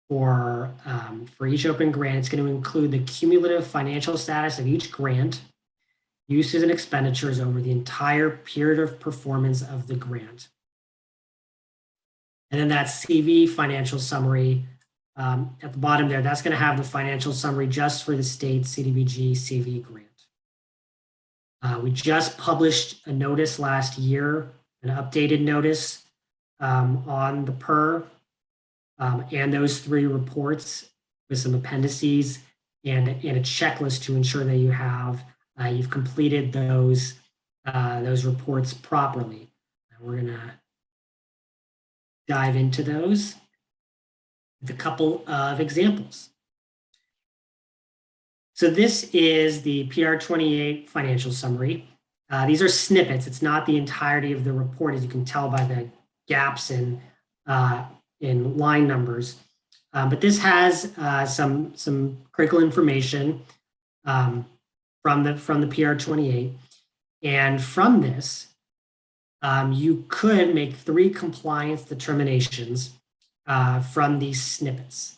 for each open grant, it's going to include the cumulative financial status of each grant, uses and expenditures over the entire period of performance of the grant. And then that CV financial summary at the bottom there, that's going to have the financial summary just for the state CDBG-CV grant. We just published a notice last year, an updated notice on the PER and those 3 reports with some appendices and a checklist to ensure that you've completed those reports properly. And we're gonna dive into those with a couple of examples. So this is the PR28 financial summary. These are snippets. It's not the entirety of the report, as you can tell by the gaps in line numbers. But this has some critical information from the PR28. And from this, you could make 3 compliance determinations from these snippets.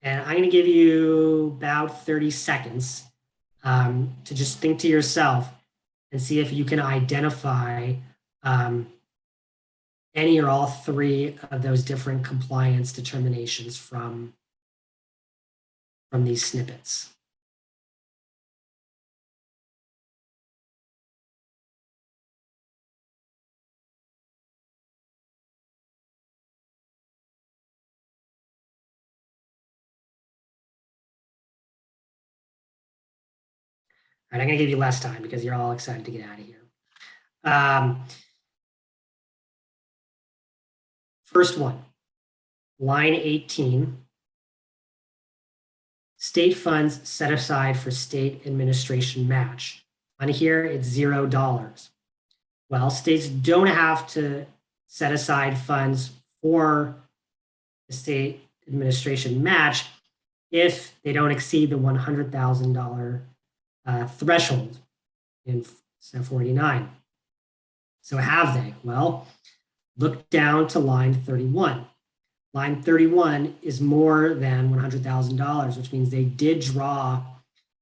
And I'm going to give you about 30 seconds to just think to yourself and see if you can identify any or all three of those different compliance determinations from these snippets. All right, I'm going to give you less time because you're all excited to get out of here. First one, line 18. State funds set aside for state administration match. On here, it's $0. Well, states don't have to set aside funds for the state administration match if they don't exceed the $100,000 threshold in 49. So have they? Well, look down to line 31. Line 31 is more than $100,000, which means they did draw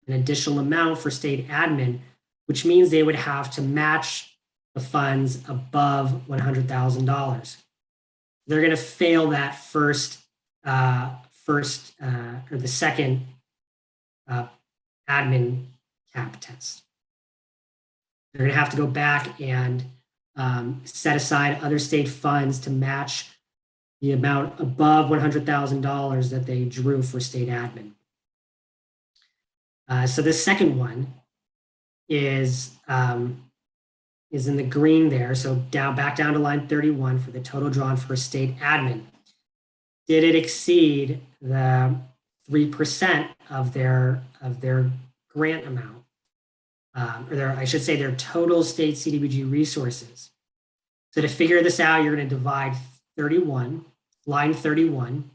an additional amount for state admin, which means they would have to match the funds above $100,000. They're going to fail that or the second admin cap test. They're going to have to go back and set aside other state funds to match the amount above $100,000 that they drew for state admin. So the second one is in the green there. So back down to line 31 for the total drawn for state admin. Did it exceed the 3% of their grant amount, I should say their total state CDBG resources? So to figure this out, you're going to divide line 31,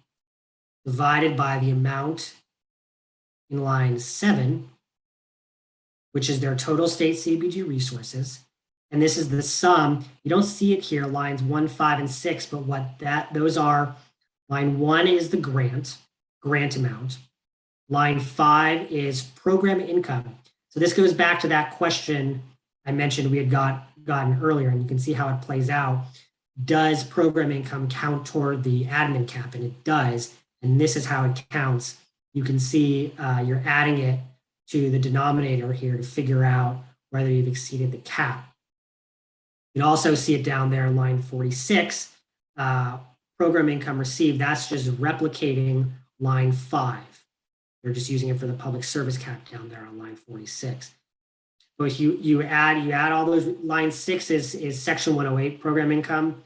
divided by the amount in line 7, which is their total state CDBG resources. And this is the sum. You don't see it here, lines 1, 5, and 6, but those are, line 1 is the grant amount. Line 5 is program income. So this goes back to that question I mentioned we had gotten earlier, and you can see how it plays out. Does program income count toward the admin cap? And it does. And this is how it counts. You can see you're adding it to the denominator here to figure out whether you've exceeded the cap. You can also see it down there in line 46, program income received. That's just replicating line 5. They're just using it for the public service cap down there on line 46. So if you add all those, line 6 is section 108 program income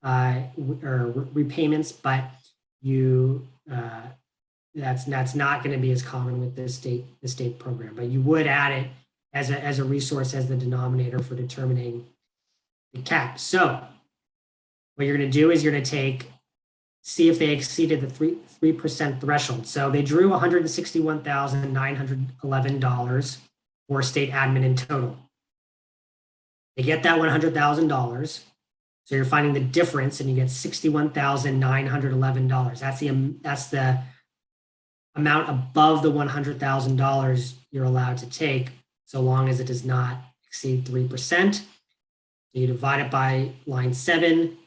or repayments, but that's not going to be as common with the state program. But you would add it as a resource as the denominator for determining the cap. So what you're going to do is you're going to see if they exceeded the 3% threshold. So they drew $161,911 for state admin in total. They get that $100,000. So you're finding the difference and you get $61,911. That's the amount above the $100,000 you're allowed to take, so long as it does not exceed 3%. So you divide it by line 7,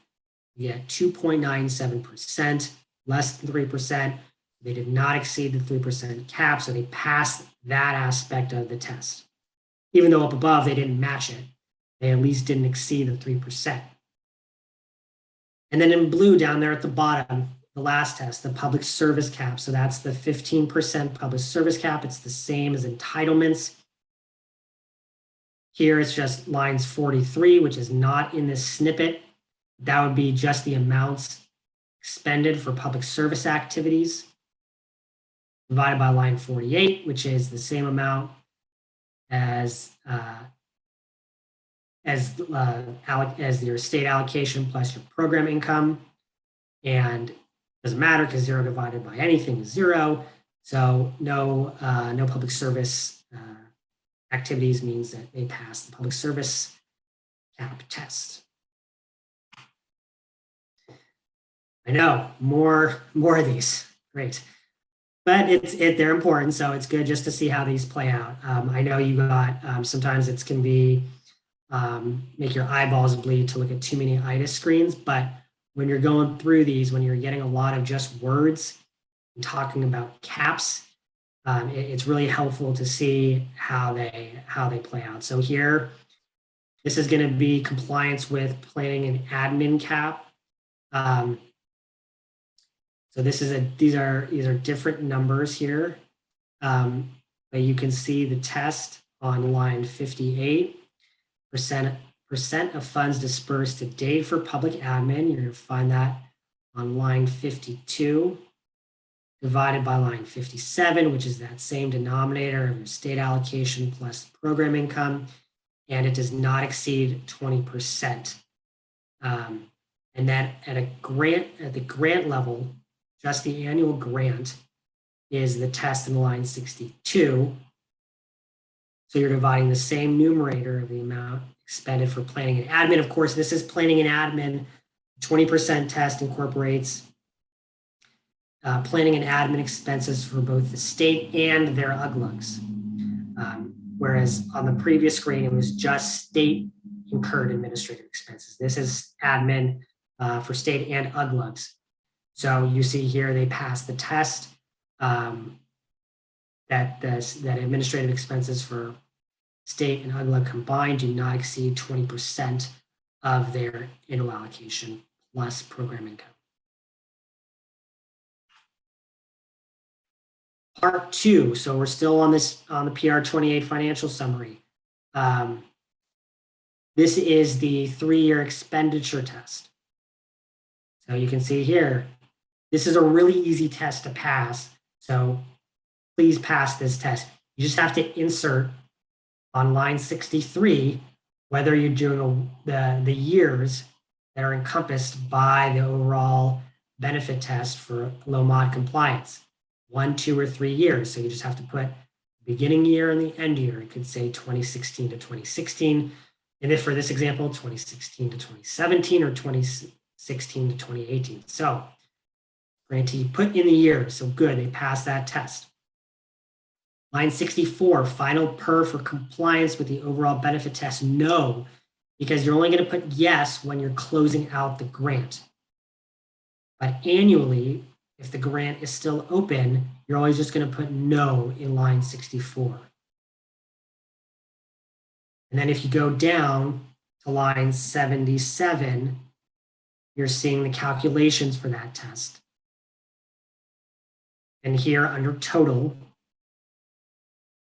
you get 2.97%, less than 3%. They did not exceed the 3% cap, so they passed that aspect of the test. Even though up above they didn't match it, they at least didn't exceed the 3%. And then in blue down there at the bottom, the last test, the public service cap. So that's the 15% public service cap. It's the same as entitlements. Here it's just lines 43, which is not in this snippet. That would be just the amounts expended for public service activities, divided by line 48, which is the same amount as your state allocation plus your program income. And it doesn't matter because 0 divided by anything is 0. So no public service activities means that they pass the public service cap test. I know, more of these, great. But they're important, so it's good just to see how these play out. I know you got, sometimes it can be make your eyeballs bleed to look at too many IDIS screens. But when you're going through these, when you're getting a lot of just words and talking about caps, it's really helpful to see how they play out. So here, this is going to be compliance with planning and admin cap. So these are different numbers here, but you can see the test on line 58. Percent of funds dispersed to date for public admin. You're going to find that on line 52, divided by line 57, which is that same denominator of your state allocation plus program income, and it does not exceed 20%. And then at the grant level, just the annual grant is the test in line 62. So you're dividing the same numerator of the amount expended for planning and admin. Of course, this is planning and admin. 20% test incorporates planning and admin expenses for both the state and their UGLUGs. Whereas on the previous screen, it was just state incurred administrative expenses. This is admin for state and UGLUGs. So you see here, they passed the test that administrative expenses for state and UGLUG combined do not exceed 20% of their annual allocation plus program income. Part 2, so we're still on the PR 28 financial summary. This is the 3-year expenditure test. So you can see here, this is a really easy test to pass. So please pass this test. You just have to insert on line 63, whether you're doing the years that are encompassed by the overall benefit test for low mod compliance, 1, 2, or 3 years. So you just have to put beginning year and the end year. It could say 2016 to 2016. And if for this example, 2016 to 2017 or 2016 to 2018. So grantee put in the year. So good, they passed that test. Line 64, final per for compliance with the overall benefit test, no, because you're only going to put yes when you're closing out the grant. But annually, if the grant is still open, you're always just going to put no in line 64. And then if you go down to line 77, you're seeing the calculations for that test. And here under total,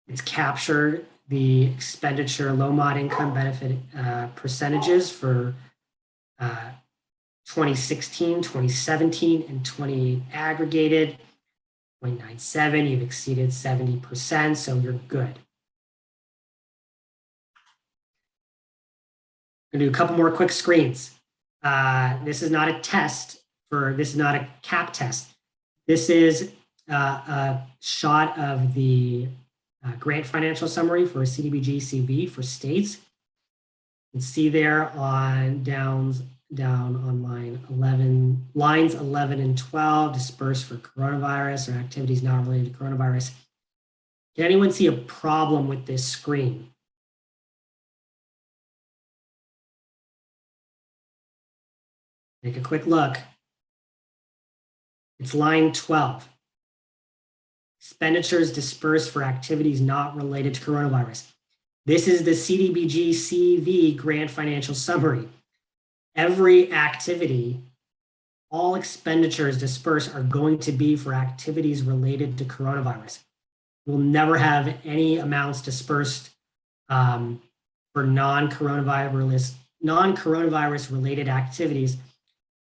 it's captured the expenditure low mod income benefit percentages for 2016, 2017, and 28 aggregated. 0.97, you've exceeded 70%, so you're good. I'm gonna do a couple more quick screens. This is not a test this is not a cap test. This is a shot of the grant financial summary for a CDBG-CV for states. You can see there on down on lines 11 and 12, dispersed for coronavirus or activities not related to coronavirus. Can anyone see a problem with this screen? Take a quick look. It's line 12. Expenditures dispersed for activities not related to coronavirus. This is the CDBG-CV grant financial summary. Every activity, all expenditures dispersed are going to be for activities related to coronavirus. We'll never have any amounts dispersed for non-coronavirus related activities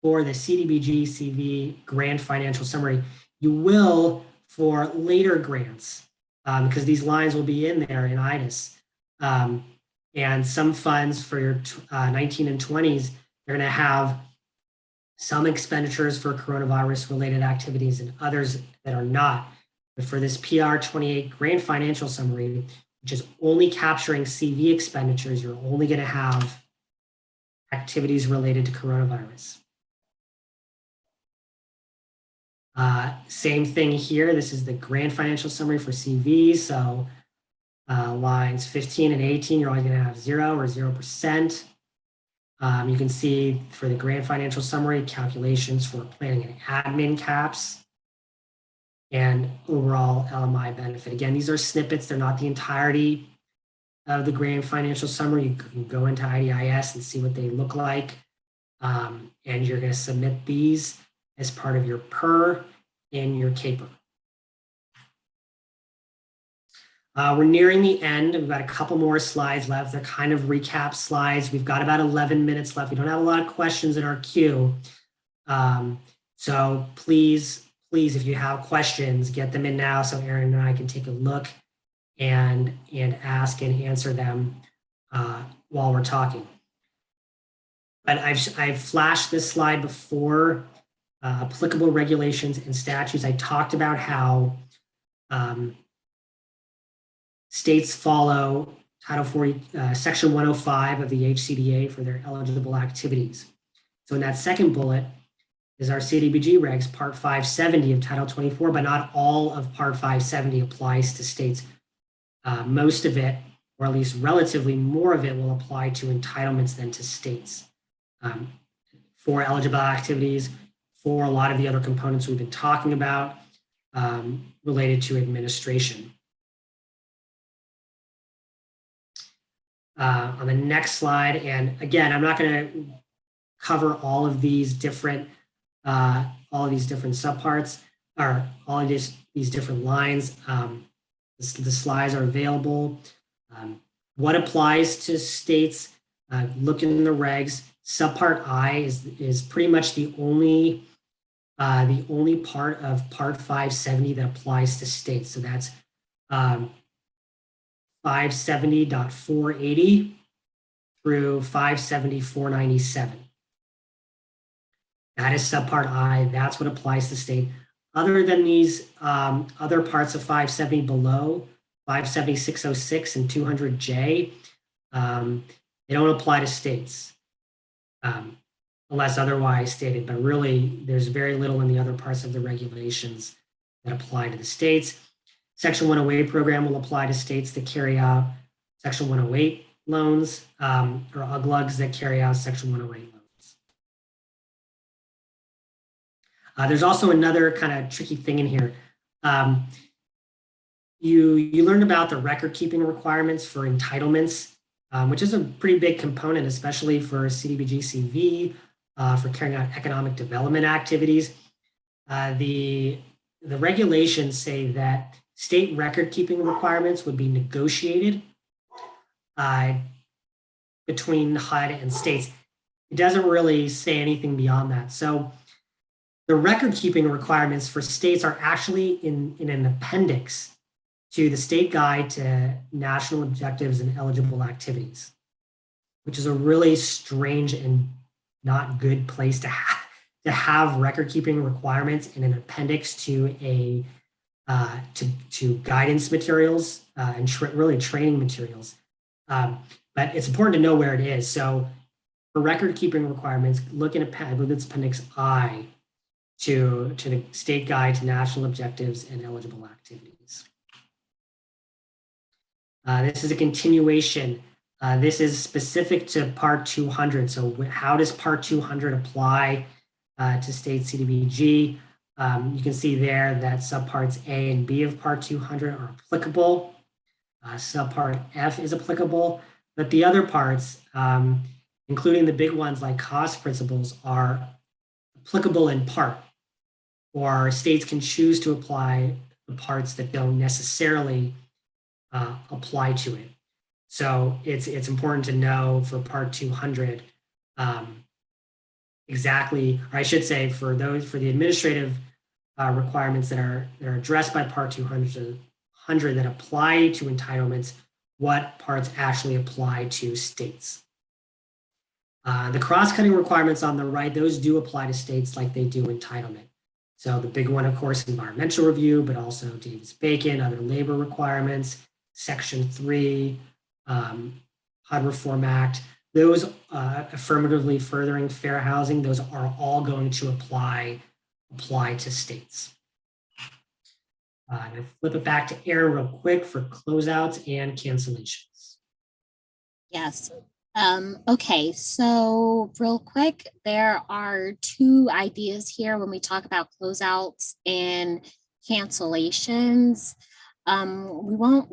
for the CDBG-CV grant financial summary. You will for later grants because these lines will be in there in IDIS. And some funds for your 19 and 20s, they're going to have some expenditures for coronavirus related activities and others that are not. But for this PR 28 grant financial summary, which is only capturing CV expenditures, you're only going to have activities related to coronavirus. Same thing here. This is the grant financial summary for CV. So Lines 15 and 18, you're always going to have 0 or 0%. You can see for the grant financial summary, calculations for planning and admin caps and overall LMI benefit. Again, these are snippets. They're not the entirety of the grant financial summary. You can go into IDIS and see what they look like. And you're going to submit these as part of your PER and your CAPER. We're nearing the end. We've got a couple more slides left. They're kind of recap slides. We've got about 11 minutes left. We don't have a lot of questions in our queue. So please, if you have questions, get them in now so Aaron and I can take a look and ask and answer them while we're talking. But I've flashed this slide before. Applicable regulations and statutes. I talked about how states follow Title 40, Section 105 of the HCDA for their eligible activities. So in that second bullet is our CDBG regs, Part 570 of Title 24, but not all of Part 570 applies to states. Most of it, or at least relatively more of it, will apply to entitlements than to states. For eligible activities, for a lot of the other components we've been talking about related to administration. On the next slide, and again, I'm not going to cover all of these different subparts or all of these different lines. The slides are available. What applies to states? Look in the regs. Subpart I is pretty much the only part of Part 570 that applies to states. So that's 570.480 through 570.497. That is subpart I. That's what applies to state. Other than these other parts of 570 below, 570.606 and 200J, they don't apply to states unless otherwise stated. But really, there's very little in the other parts of the regulations that apply to the states. Section 108 program will apply to states that carry out Section 108 loans or UGLUGs that carry out Section 108 loans. There's also another kind of tricky thing in here. You learned about the record keeping requirements for entitlements, which is a pretty big component, especially for CDBG-CV, for carrying out economic development activities. The regulations say that state record keeping requirements would be negotiated between HUD and states. It doesn't really say anything beyond that. So the record keeping requirements for states are actually in an appendix to the State Guide to National Objectives and Eligible Activities, which is a really strange and not good place to have record keeping requirements in an appendix to a to guidance materials and really training materials. But it's important to know where it is. So for record keeping requirements, look in Appendix I to the State Guide to National Objectives and Eligible Activities. This is a continuation. This is specific to Part 200. So how does Part 200 apply to state CDBG? You can see there that subparts A and B of Part 200 are applicable. Subpart F is applicable, but the other parts, including the big ones like cost principles, are applicable in part, or states can choose to apply the parts that don't necessarily apply to it. So it's important to know for Part 200 exactly, or I should say for the administrative requirements that are addressed by Part 200 that apply to entitlements, what parts actually apply to states. The cross-cutting requirements on the right, those do apply to states like they do entitlement. So the big one, of course, environmental review, but also Davis-Bacon, other labor requirements, Section 3, HUD Reform Act, those affirmatively furthering fair housing, those are all going to apply to states. I'm going to flip it back to Erin real quick for closeouts and cancellations. Yes. Okay, so real quick, there are two ideas here when we talk about closeouts and cancellations. I won't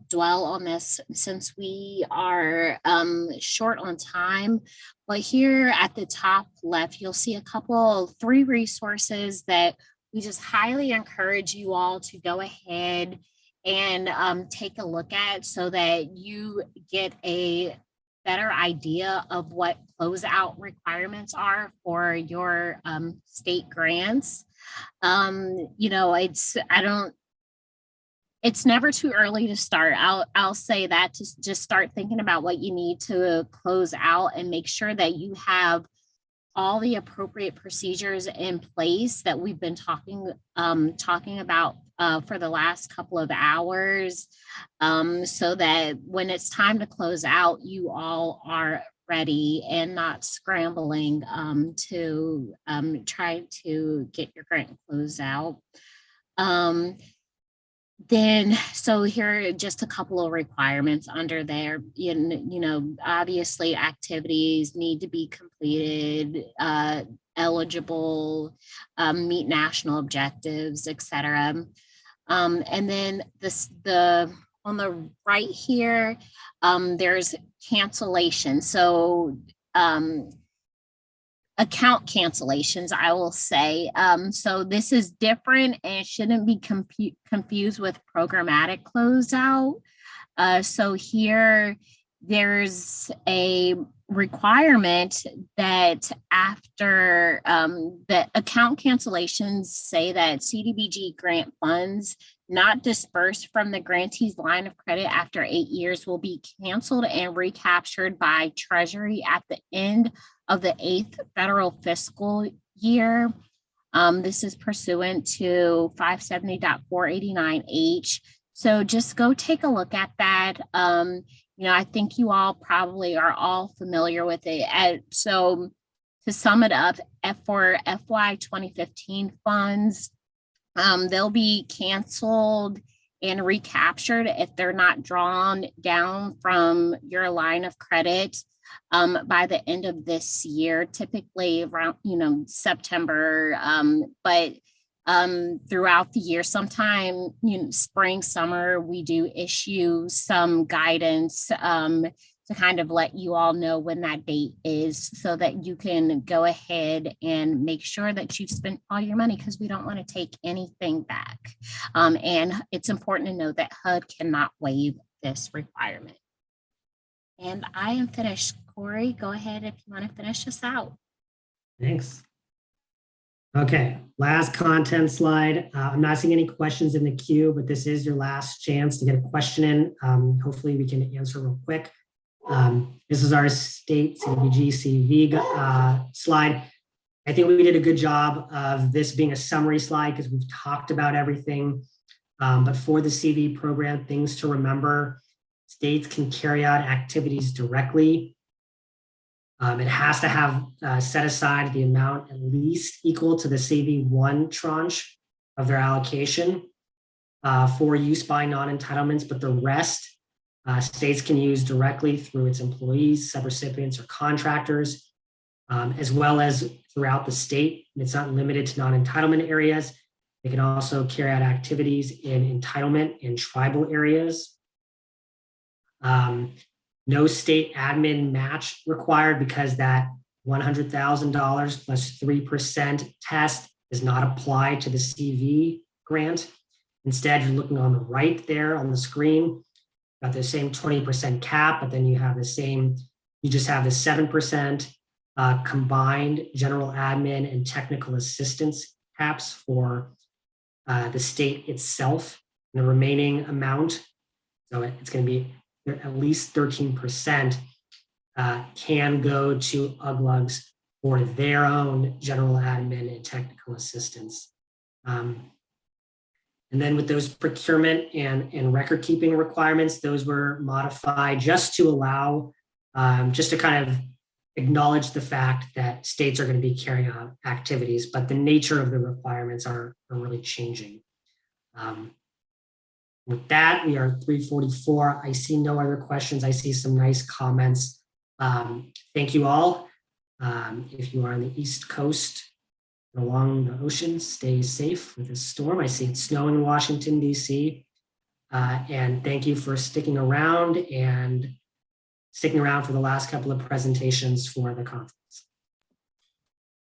dwell on this since we are short on time, but here at the top left, you'll see three resources that we just highly encourage you all to go ahead and take a look at so that you get a better idea of what closeout requirements are for your state grants. It's never too early to start. I'll say that, to just start thinking about what you need to close out and make sure that you have all the appropriate procedures in place that we've been talking about for the last couple of hours, so that when it's time to close out, you all are ready and not scrambling to try to get your grant closed out. So here are just a couple of requirements under there. Obviously activities need to be completed, eligible, meet national objectives, etc. And then on the right here, there's cancellation. So account cancellations, I will say. So this is different and shouldn't be confused with programmatic closeout. So here there's a requirement that after the account cancellations say that CDBG grant funds not dispersed from the grantee's line of credit after 8 years will be canceled and recaptured by Treasury at the end of the 8th federal fiscal year. This is pursuant to 570.489H. So just go take a look at that. I think you all probably are all familiar with it. So to sum it up, for FY 2015 funds, they'll be canceled and recaptured if they're not drawn down from your line of credit by the end of this year, typically around, September, but throughout the year, sometime, spring, summer, we do issue some guidance to kind of let you all know when that date is so that you can go ahead and make sure that you've spent all your money, because we don't want to take anything back. And it's important to know that HUD cannot waive this requirement. And I am finished. Corey, go ahead if you want to finish us out. Thanks. Okay, last content slide. I'm not seeing any questions in the queue, but this is your last chance to get a question in. Hopefully we can answer real quick. This is our state CDBG-CV slide. I think we did a good job of this being a summary slide because we've talked about everything. But for the CV program, things to remember: states can carry out activities directly. It has to have set aside the amount at least equal to the CV1 tranche of their allocation for use by non-entitlements, but the rest states can use directly through its employees, sub-recipients, or contractors, as well as throughout the state. And it's not limited to non-entitlement areas. They can also carry out activities in entitlement in tribal areas. No state admin match required because that $100,000 plus 3% test does not apply to the CV grant. Instead, you're looking on the right there on the screen, got the same 20% cap, but then you have the same, you just have the 7% combined general admin and technical assistance caps for the state itself. And the remaining amount, so it's going to be at least 13%, can go to UGLUGs for their own general admin and technical assistance. And then with those procurement and record keeping requirements, those were modified just to allow, just to kind of acknowledge the fact that states are going to be carrying out activities, but the nature of the requirements are really changing. With that, we are 3:44. I see no other questions. I see some nice comments. Thank you all. If you are on the East Coast and along the ocean, stay safe with this storm. I see it's snowing in Washington, D.C. And thank you for sticking around for the last couple of presentations for the conference.